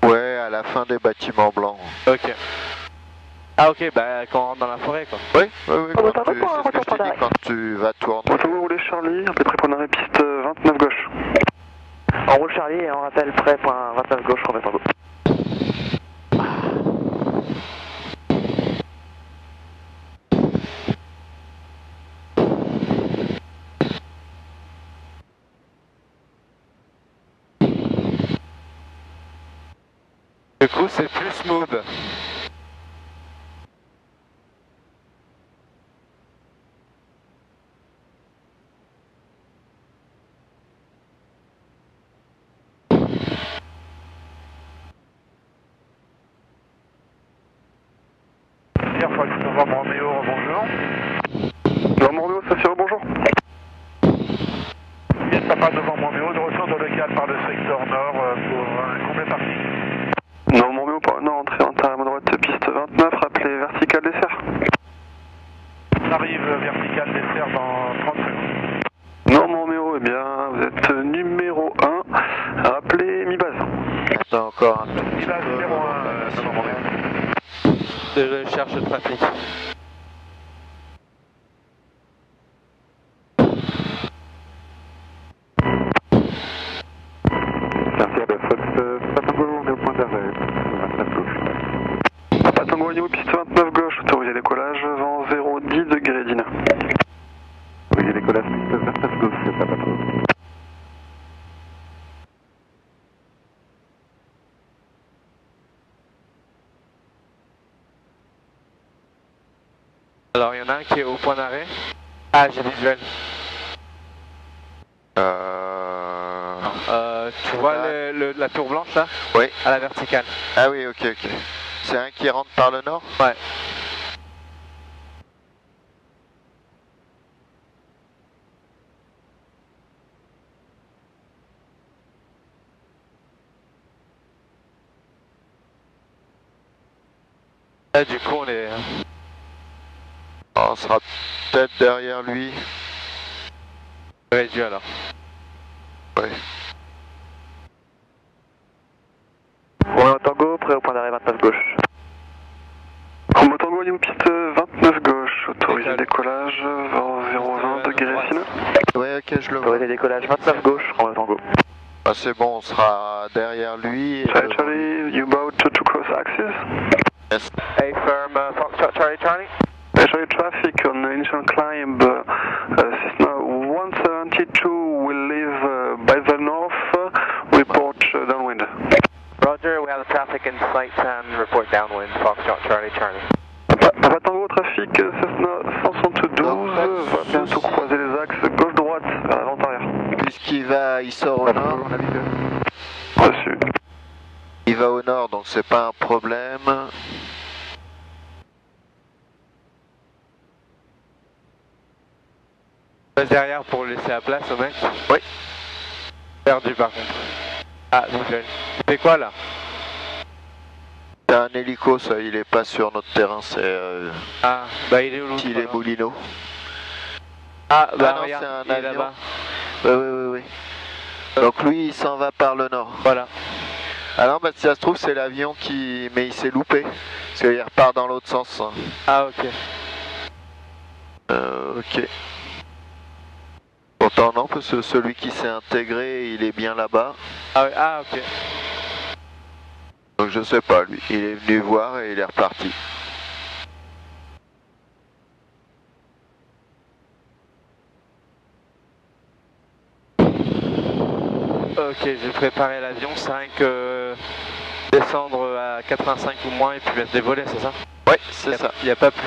Ouais, à la fin des bâtiments blancs. Ok. Ah ok, bah quand on rentre dans la forêt quoi. Oui, oui, oui, Oh, quand bah, tu, t'as c'est ce que je t'ai dit, quand tu vas tourner. Tango roulé Charlie, appelé préponderé piste 29 gauche. On roule Charlie et on rappelle prêt point 29 gauche, remet Tango. Du coup c'est plus smooth. Novembre Roméo, bonjour. Novembre Roméo, ça fait bonjour. Yes, ça passe devant Roméo, de retour dans le cadre par le secteur nord pour un complet parking. Novembre Roméo, par nord, entrée en terre à droite, piste 29, rappelez vertical dessert. On arrive vertical dessert dans 30 secondes. Novembre Roméo, eh bien, vous êtes numéro 1, rappelez mi-base. C'est encore un tout petit Village peu. numéro 1, Novembre Roméo. Je cherche le trafic. Merci à la faute, Patango, on est au point d'arrêt, 29 gauche. Patango au niveau piste 29 gauche, autorisé décollage, vent 0,10 degrés d'INA. Autorisé décollage piste 29 gauche, c'est pas trop. Alors il y en a un qui est au point d'arrêt. Ah j'ai visuel. Tu vois la tour blanche là? Oui. À la verticale. Ah oui, ok, ok. C'est un qui rentre par le nord? Ouais. Là du coup on est... On sera peut-être derrière lui. réduit alors. Oui. Roméo Tango, prêt au point d'arrêt 29 gauche. Roméo Tango au niveau piste 29 gauche, autorisé décollage, vent 0,20 degrés d'INA. Ouais, ok, je le vois. Autorisé décollage 29 gauche, Roméo Tango. Ah, c'est bon, on sera derrière lui. Charlie Charlie, you about to cross axis? Yes. Hey firm, Foxtrot Charlie Charlie. Charlie traffic on initial climb, Cessna 172 will leave by the north, report downwind. Roger, we have the traffic in sight and report downwind, Foxtrot Charlie Charlie. Papa Tango, trafic Cessna 172, va bientôt croiser les axes gauche-droite vers l'avant-arrière. Il sort au nord. Reçu. Il va au nord, donc c'est pas un problème. Passe derrière pour laisser la place au mec. Oui. Perdu par contre. Ah, visuel. Tu fais quoi là? C'est un hélico, ça, il est pas sur notre terrain, c'est Ah, bah il est où l'autre? il est Moulineau. Ah, bah Ah non, regarde, c'est un il est avion. là-bas. Oui. Donc lui, il s'en va par le nord. Voilà. Alors, bah, si ça se trouve, c'est l'avion qui... Mais il s'est loupé, parce qu'il repart dans l'autre sens. Ah, ok. Ok. Pourtant non, parce que celui qui s'est intégré, il est bien là-bas. Ah, ouais. Ah, ok. Donc je sais pas, lui. Il est venu voir et il est reparti. Ok, j'ai préparé l'avion, 5, descendre à 85 ou moins et puis mettre des volets, c'est ça? Ouais, c'est ça. Il n'y a pas plus.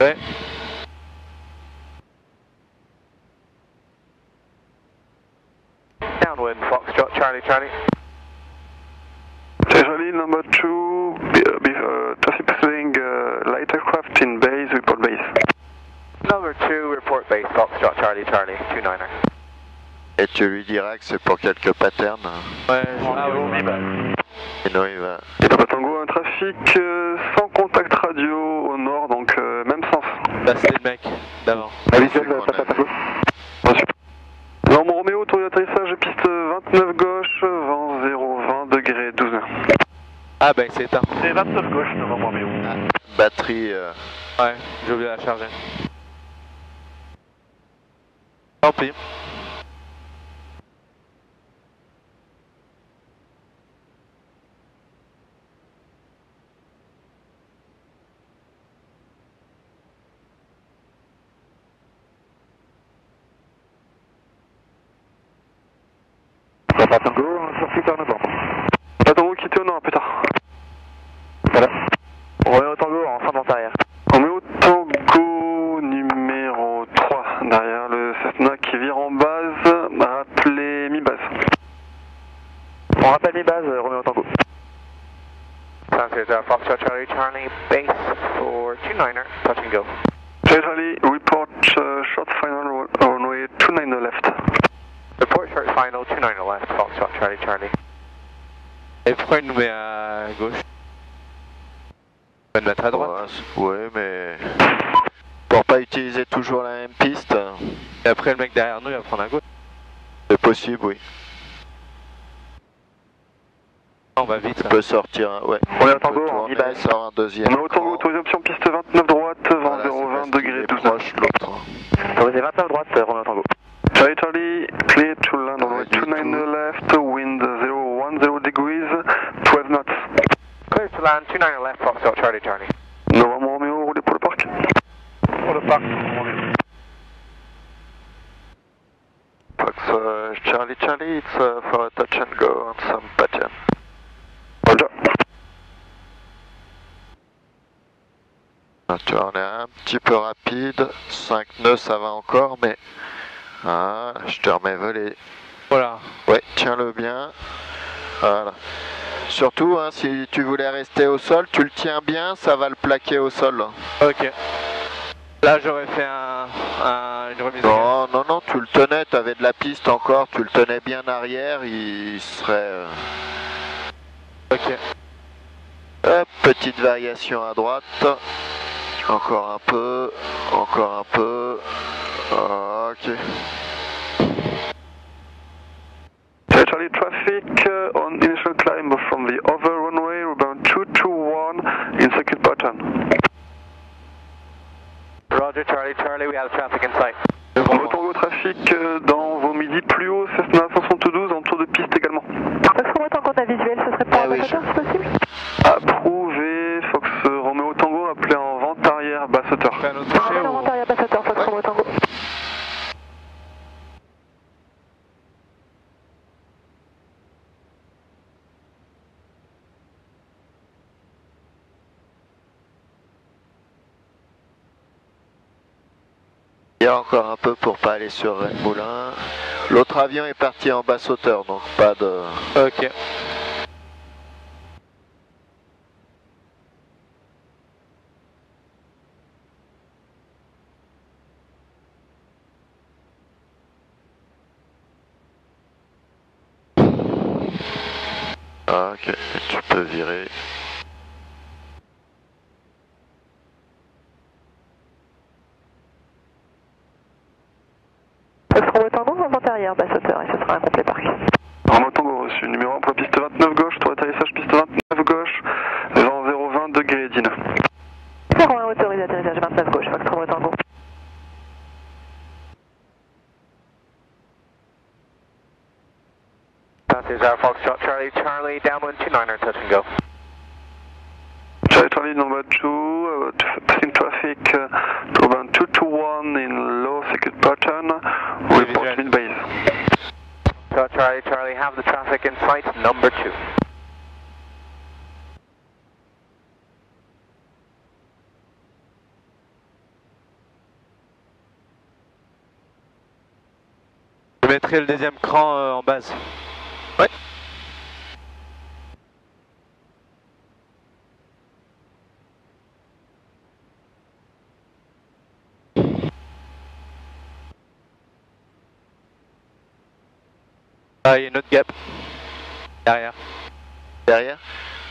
Ouais. Downwind, Foxtrot, Charlie, Charlie. Charlie number 2, traffic pursuing light aircraft in base, report base. Number 2, report base, Foxtrot, Charlie, Charlie, 29er. Et tu lui diras que c'est pour quelques patterns. Ouais, oui. Sinon il va... Et Papa Tango, un trafic sans contact radio au nord, donc même sens. Bah c'est le mec d'avant. Visuel, Papa Tango. Reçu. Norme Roméo, tour d'atterrissage, piste 29 gauche, vent 0, 20 degrés 12. Ah ben c'est éteint. C'est 29 gauche, Norme Roméo. Batterie... Ouais, j'ai oublié de la charger. Tant pis. Papa Tango, sursuite en avant. Papa Tango, quittez au nord, plus tard. Voilà. Roméo Tango en fin de vente arrière. Roméo Tango numéro 3, derrière le Cessna qui vire en base, rappelez mi-base. On rappelle mi-base, Roméo Tango. Sounds good, Foxtrot, Charlie, Charlie, base for 29er, touch and go. Charlie, report short final runway 29 left. Report short final, 29er left, Foxtrot, Charlie, Charlie. Et pourquoi il nous met à gauche? On va le mettre à droite. Ouais, mais... Pour pas utiliser toujours la même piste. Et après le mec derrière nous il va prendre à gauche. C'est possible, oui. On va vite. Tu peux sortir, ouais. On est au Tango, en mi-base. Sort un deuxième. On est au Tango, autorisé option piste 29 droite, vent 020 degrés 12. Proche l'autre. Autorisé 29 droite, Roméo Tango. Charlie Charlie, clear to land on runway 29 left, wind 010 degrees, 12 knots. Clear to land, 29er left, Foxtrot, Charlie, Charlie. Novembre Roméo, roulez pour le parc. Pour le parc, Fox Charlie Charlie, it's for a touch and go on some pattern. Roger. Ah, tu vois, on est un petit peu rapide, 5 nœuds ça va encore, mais... Ah, je te remets volé. Voilà. Ouais, tiens-le bien. Voilà. Surtout, hein, si tu voulais rester au sol, tu le tiens bien, ça va le plaquer au sol. Ok. Là j'aurais fait une remise de Non, non, non, tu le tenais, tu avais de la piste encore, tu le tenais bien arrière, il serait... Ok. Hop, petite variation à droite. Encore un peu, encore un peu. Ok. Charlie traffic on initial climb from the other runway, rebound 221 in second pattern. Roger, Charlie, Charlie, we have traffic in sight. On retourne au trafic dans vos midis plus haut, Cessna 512 en tour de piste également. Est-ce qu'on attend qu'on a visuel, ce serait pour un passager, c'est possible? Approuvé, Fox Roméo Tango, appelé en vente arrière, basse hauteur. Fait un autre toucher En vente arrière, basse hauteur, Fox Roméo Tango. Il y a encore un peu pour pas aller sur Rennes Moulin. L'autre avion est parti en basse hauteur, donc pas de... Ok. Ok, tu peux virer. Fox Roméo Tango, en vente arrière, basse hauteur, et ce sera un complet parc. Roméo Tango reçu, numéro 1 pour piste 29 gauche, tour d'atterrissage piste 29 gauche, vent 020 degrés 19. Numéro 1 autorisé d'atterrissage 29 gauche, Foxtrot Tango. Southeast Air Foxtrot Charlie, Charlie, downwind 29er, touch and go. Charlie number 2, passing traffic to about 221 in low circuit pattern, report mid base. So Charlie, Charlie, have the traffic in sight, number 2. Je mettrai le deuxième cran en base. Ouais. Ah, il y a une autre gap. Derrière. Derrière?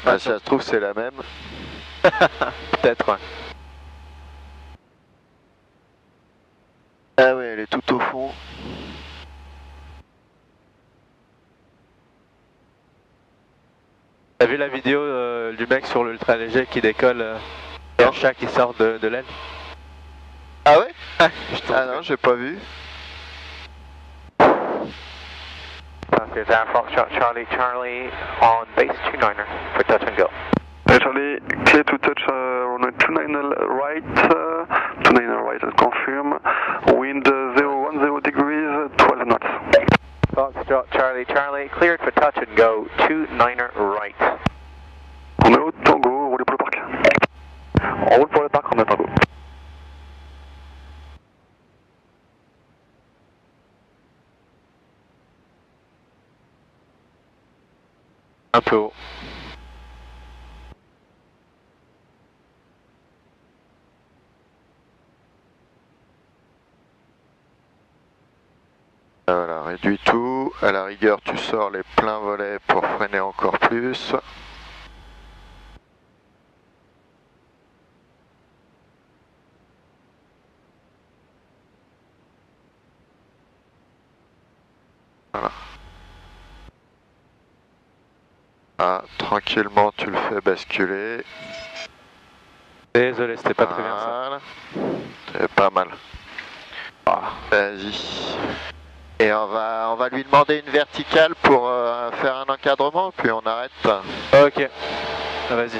Ah, ça se trouve, c'est la même. Peut-être, ouais. Ah ouais, elle est tout au fond. T'as vu la vidéo du mec sur l'ultra léger qui décolle et un chat qui sort de l'aile? Ah ouais? Ah non, j'ai pas vu. Southeast Air Foxtrot Charlie, Charlie, on base 29er for touch and go. Charlie, clear to touch runway 29 right, 29 right, I'll confirm. Wind 010 degrees, 12 knots. Foxtrot Charlie, Charlie, cleared for touch and go, 29er right. Romeo Tango, roulez pour le parc. On roule pour le parc, Romeo Tango. Un peu haut. Voilà, réduis tout. À la rigueur, tu sors les pleins volets pour freiner encore plus. Voilà. Ah, tranquillement, tu le fais basculer. Désolé, c'était pas très bien ça. Voilà. C'est pas mal. Vas-y. Et on va lui demander une verticale pour faire un encadrement, puis on arrête. Ok. Ah, vas-y.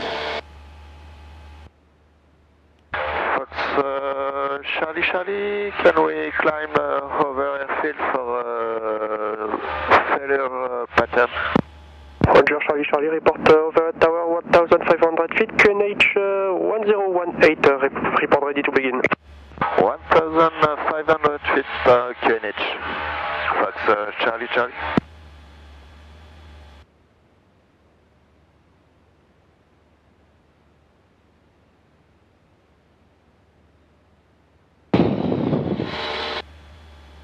Fox Charlie Charlie, can we climb over airfield for failure pattern? Roger, Charlie Charlie, report over tower 1500 feet, QNH 1018, report ready to begin. 1500 feet QNH. Fox Charlie Charlie.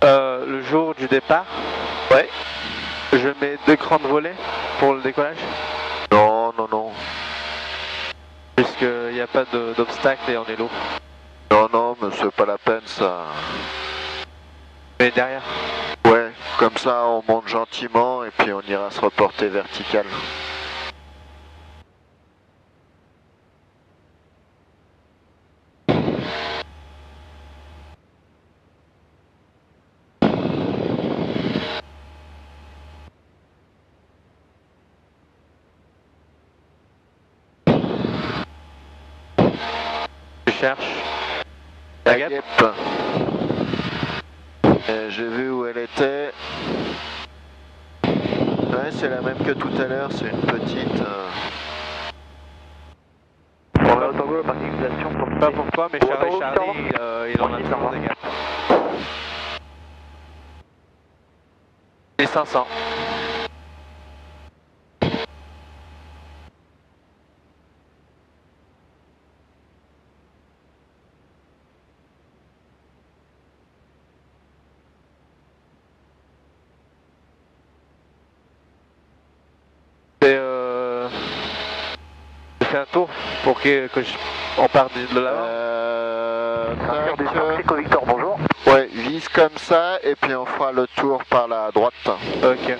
Le jour du départ, Ouais. je mets 2 crans de volet pour le décollage, Non, non, non. puisqu'il n'y a pas d'obstacle et on est lourd. Non, non, mais c'est pas la peine ça. Mais derrière. Ouais, comme ça on monte gentiment et puis on ira se reporter vertical. Je cherche. La La gap. guêpe. J'ai vu où elle était. Ouais, c'est la même que tout à l'heure, c'est une petite. On va au Tango, le parking station. Je sais pas pourquoi, mais Charlie, il en a toujours des gaps. Et 500. Je fais un tour pour on parte de là. Echo Victor, bonjour. Ouais, vise comme ça et puis on fera le tour par la droite. Ok.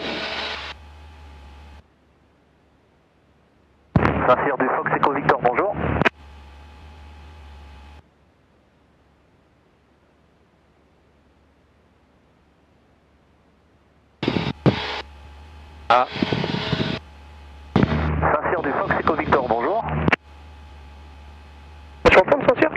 Saint-Cyr du Fox Echo Victor, bonjour. Ah. Saint-Cyr du Fox Echo Victor, bonjour. Je suis en train de Saint-Cyr.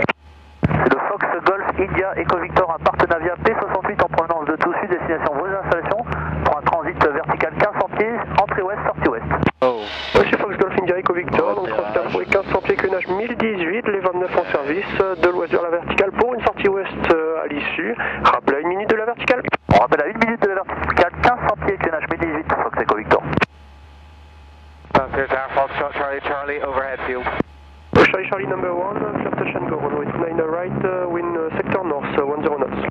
C'est le Fox Golf India Echo Victor, un partenariat P68 en provenance de Toussus, destination vos installations, pour un transit vertical 1500 pieds, entrée ouest, sortie ouest. Oh. Voici Fox Golf India Echo Victor, donc transfert pour les 1500 pieds, QNH 1018, les 29 en service, de l'ouest vers la verticale pour une sortie ouest à l'issue. Rappel à 1 minute de la verticale. On rappelle à 1 minute de la verticale, 1500 pieds, QNH 1018, Fox Echo Victor. Saint-Cyr Tower, Foxtrot Charlie Charlie, overhead field. Charlie Charlie number 1, clear touch and go, runway 29 right, wind sector north, 10 knots.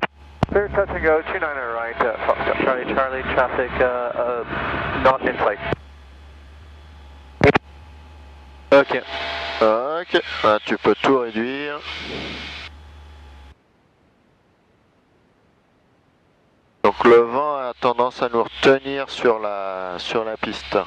Clear touch and go, 29 right, Foxtrot Charlie Charlie, traffic not in flight. Ok. Ok, ah, tu peux tout réduire. Donc le vent a tendance à nous retenir sur la piste.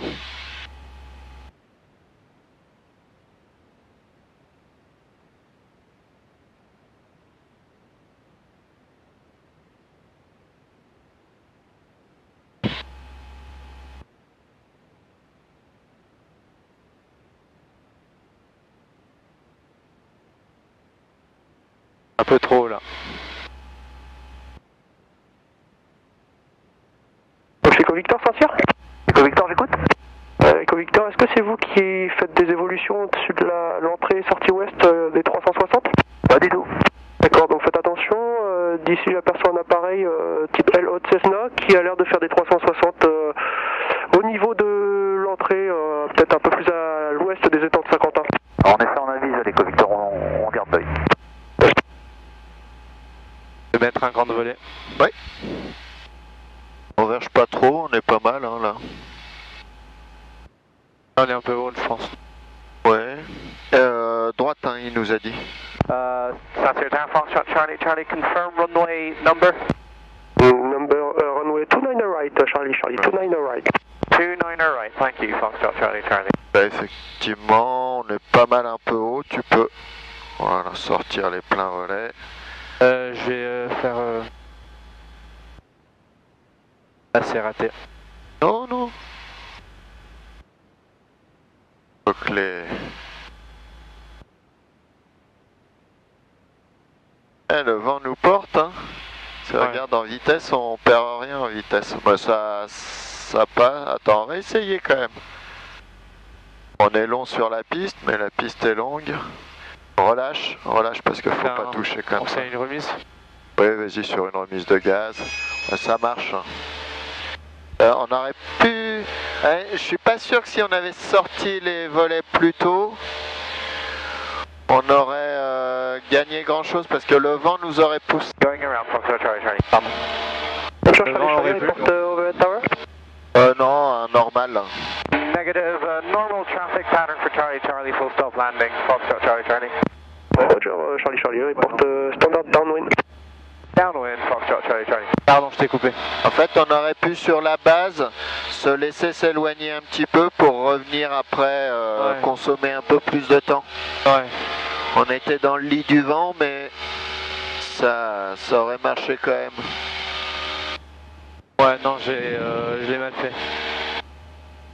Un peu trop là. Fox Echo Victor, Saint-Cyr. Echo Victor, j'écoute. Echo Victor, est-ce que c'est vous qui faites des évolutions au-dessus de l'entrée sortie ouest des 360? Pas du tout. D'accord, donc faites attention, d'ici j'aperçois un appareil type L Haute Cessna qui a l'air de faire des 360 au niveau de l'entrée, peut-être un peu plus à l'ouest des étangs de Saint-Quentin. En effet, on avise l'Echo Victor, on garde l'œil. Je vais mettre un grand volet. Ouais. On verge pas trop, on est pas mal hein, là. On est un peu haut, je pense. Ouais. Droite, hein, il nous a dit. Saint-Cyr Tower, Foxtrot Charlie Charlie, confirm runway number. Runway 29 right, Charlie Charlie, 29 right. 29 right, thank you, Foxtrot Charlie Charlie. Bah, effectivement, on est pas mal un peu haut, tu peux voilà, sortir les pleins relais. Je vais faire... Ah, c'est raté. Non, non. Donc le vent nous porte, hein. Si on regarde en vitesse, on perd rien en vitesse. Bah, ça passe. Attends, on va essayer quand même. On est long sur la piste, mais la piste est longue. Relâche parce qu'il faut pas toucher comme on ça. fait une remise. Oui, vas-y sur une remise de gaz. Ça marche. On aurait pu... je suis pas sûr que si on avait sorti les volets plus tôt, on aurait gagné grand chose parce que le vent nous aurait poussé. Going around, Foxtrot Charlie Charlie. Charlie Charlie, report overhead tower. Non, un normal. Negative, normal traffic pattern for Charlie Charlie, full stop landing, Foxtrot Charlie Charlie. Roger, Charlie Charlie, report standard downwind. Downwind, Foxtrot Charlie Charlie. Pardon, je t'ai coupé. En fait, on aurait pu sur la base se laisser s'éloigner un petit peu pour revenir après consommer un peu plus de temps. Ouais. On était dans le lit du vent, mais ça aurait marché quand même. Ouais, non, je l'ai mal fait.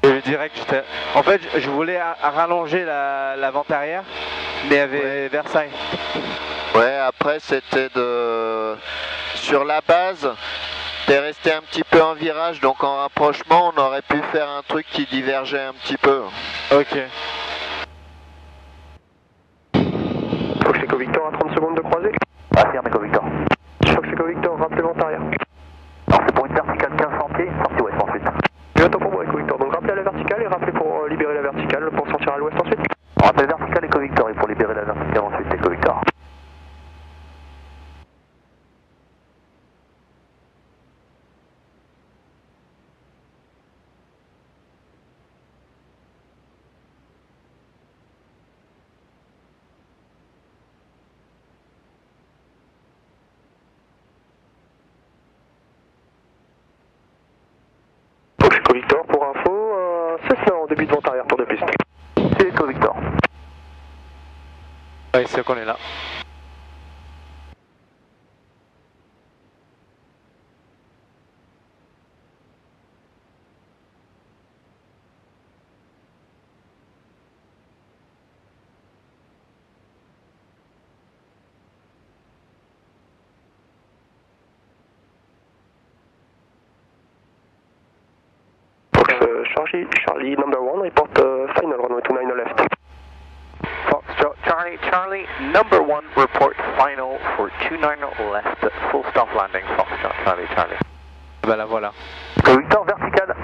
Et direct, en fait, je voulais rallonger la vente arrière, mais il y avait Versailles. Ouais, après c'était sur la base, t'es resté un petit peu en virage, donc en rapprochement, on aurait pu faire un truc qui divergeait un petit peu. Ok. Fox Echo Victor à 30 secondes de croisée. Affirme Echo Victor. Fox Echo Victor, rappelez vent arrière. Alors c'est pour une verticale 1500 pieds, sortie ouest ensuite. J'attends pour moi Echo Victor, donc rappelez à la verticale et rappelez pour libérer la verticale pour sortir à l'ouest ensuite. On rappelle verticale Echo Victor et pour libérer la verticale ensuite Echo Victor. Echo Victor pour info, Cessna en début de vente arrière, tour de piste. C'est Echo Victor. Ouais, c'est qu'on est là. Charlie number 1, report final runway 29 left. Foxtrot Charlie, Charlie, number 1, report final for 29 left, full stop landing, Foxtrot Charlie, Charlie. Bah la voilà. Echo Victor, vertical.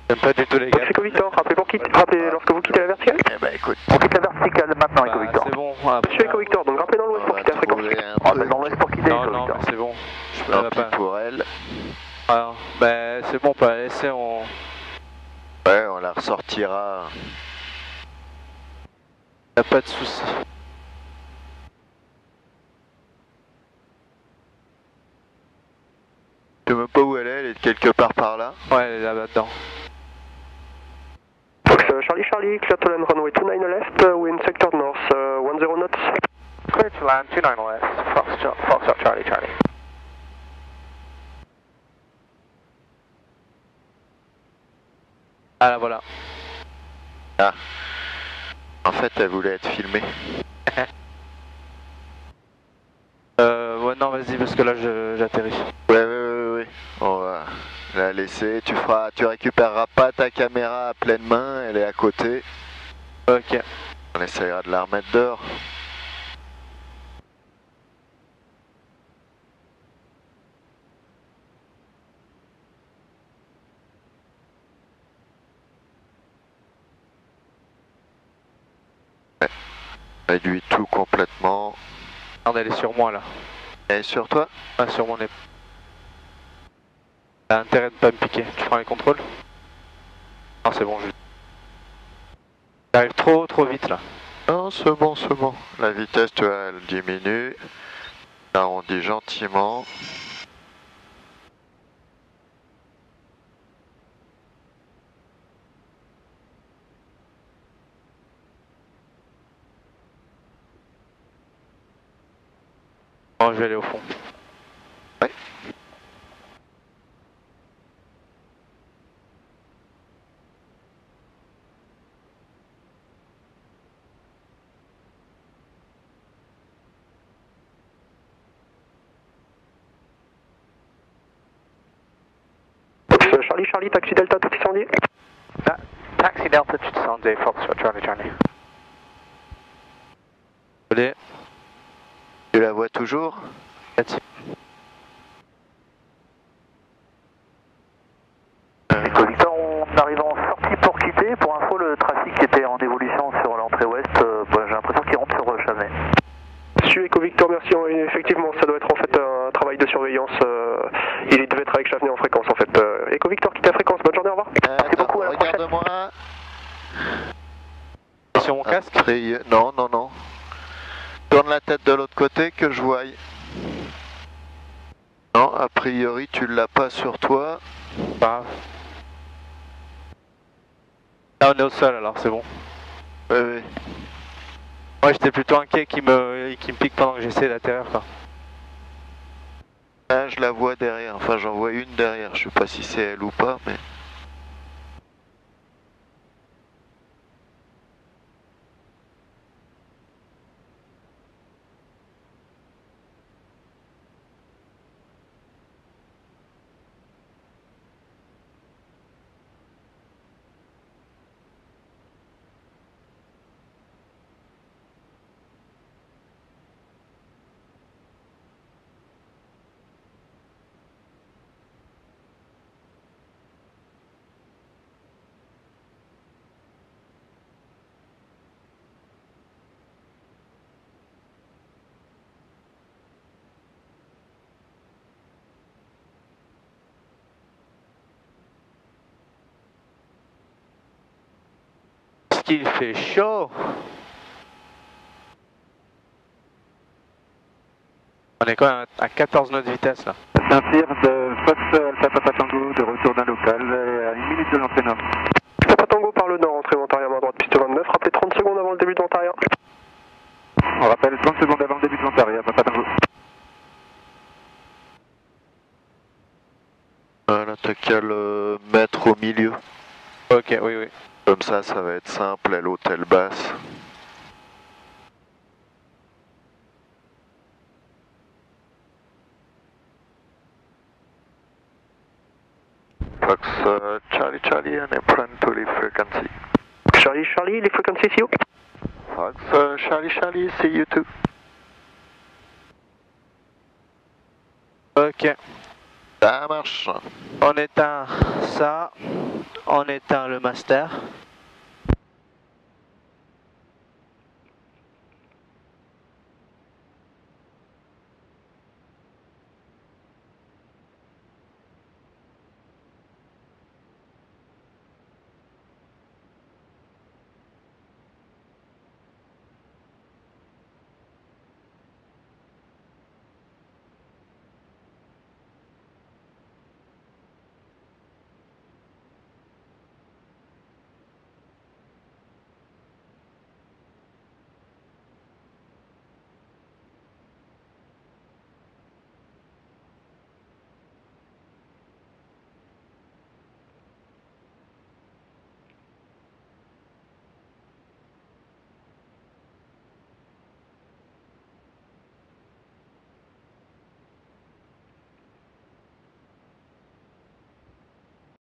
J'aime pas du tout les gars. Echo Victor, rappelez lorsque vous quittez la verticale. Eh ben écoute, On quitte la verticale maintenant, Echo Bah, Victor. c'est bon. Monsieur Echo Victor, donc rappelez dans l'ouest on pour va quitter la fréquence. trouver un On va truc. dans l'ouest pour quitter, Non, Echo non, Victor. mais c'est bon. Je peux Tant pas. pis pour elle. Ah, bah c'est bon, pas laisser, on. Ouais, on la ressortira. Y'a pas de soucis. Je sais même pas où elle est quelque part par là. Ouais, elle est là-bas dedans. Fox Charlie Charlie, clear to land runway 29 left, wind sector north, 10 knots. Clear to land, 29 left, Foxtrot Charlie, Charlie. Ah là voilà. Ah. En fait, elle voulait être filmée. Ouais non vas-y parce que là j'atterris. Ouais. On va la laisser. Tu récupéreras pas ta caméra à pleine main, elle est à côté. Ok. On essayera de la remettre dehors. Ouais. Réduis tout complètement. Regarde, elle est sur moi là. Elle est sur toi? Ah, sur mon épaule. T'as intérêt de pas me piquer. Tu prends les contrôles? Non c'est bon, j'arrive trop vite là. Non, c'est bon. La vitesse, tu vois, elle diminue. Arrondis gentiment. Oh, je vais aller au fond. Ouais. Fox Charlie Charlie, taxi Delta tout incendié. Taxi Delta to Sunday, Foxtrot Charlie, Charlie. Allez. Tu la vois toujours? Echo Victor, on arrive en sortie pour quitter. Pour info, le trafic était en évolution sur l'entrée ouest. J'ai l'impression qu'il rentre sur Chavanet. Monsieur Echo Victor, merci. Effectivement, ça doit être en fait un travail de surveillance. Il devait être avec Chavenay en fréquence en fait. Echo Victor, quitte la fréquence. Bonne journée, au revoir. Merci beaucoup, à la prochaine. Regarde-moi. Sur mon casque? Non. Tourne la tête de l'autre côté que je voie. Non, a priori tu l'as pas sur toi. Pas grave. Là on est au sol alors c'est bon. Oui. Moi j'étais plutôt inquiet qu'il me pique pendant que j'essaie d'atterrir quoi. Là je la vois derrière, enfin j'en vois une derrière, je sais pas si c'est elle ou pas mais... Qu'il fait chaud. On est quand même à 14 nœuds de vitesse là. Saint-Cyr de Fox Alpha Papa Tango de retour d'un local à une minute de l'entrée nord. Papa Tango par le nord, entrée Ventarium à droite, piste 29, rappelez 30 secondes avant le début de Ventarium. On rappelle 30 secondes avant le début de l'entrée à Papa Tango. Voilà, t'as qu'à le mettre au milieu. Ok, oui. Comme ça va être simple, elle haute, elle basse. Fox Charlie Charlie, and I plan to leave frequency. Charlie Charlie, les frequencies, see you. Fox Charlie Charlie, see you too. Ok. Ça marche. On éteint ça. On éteint le master.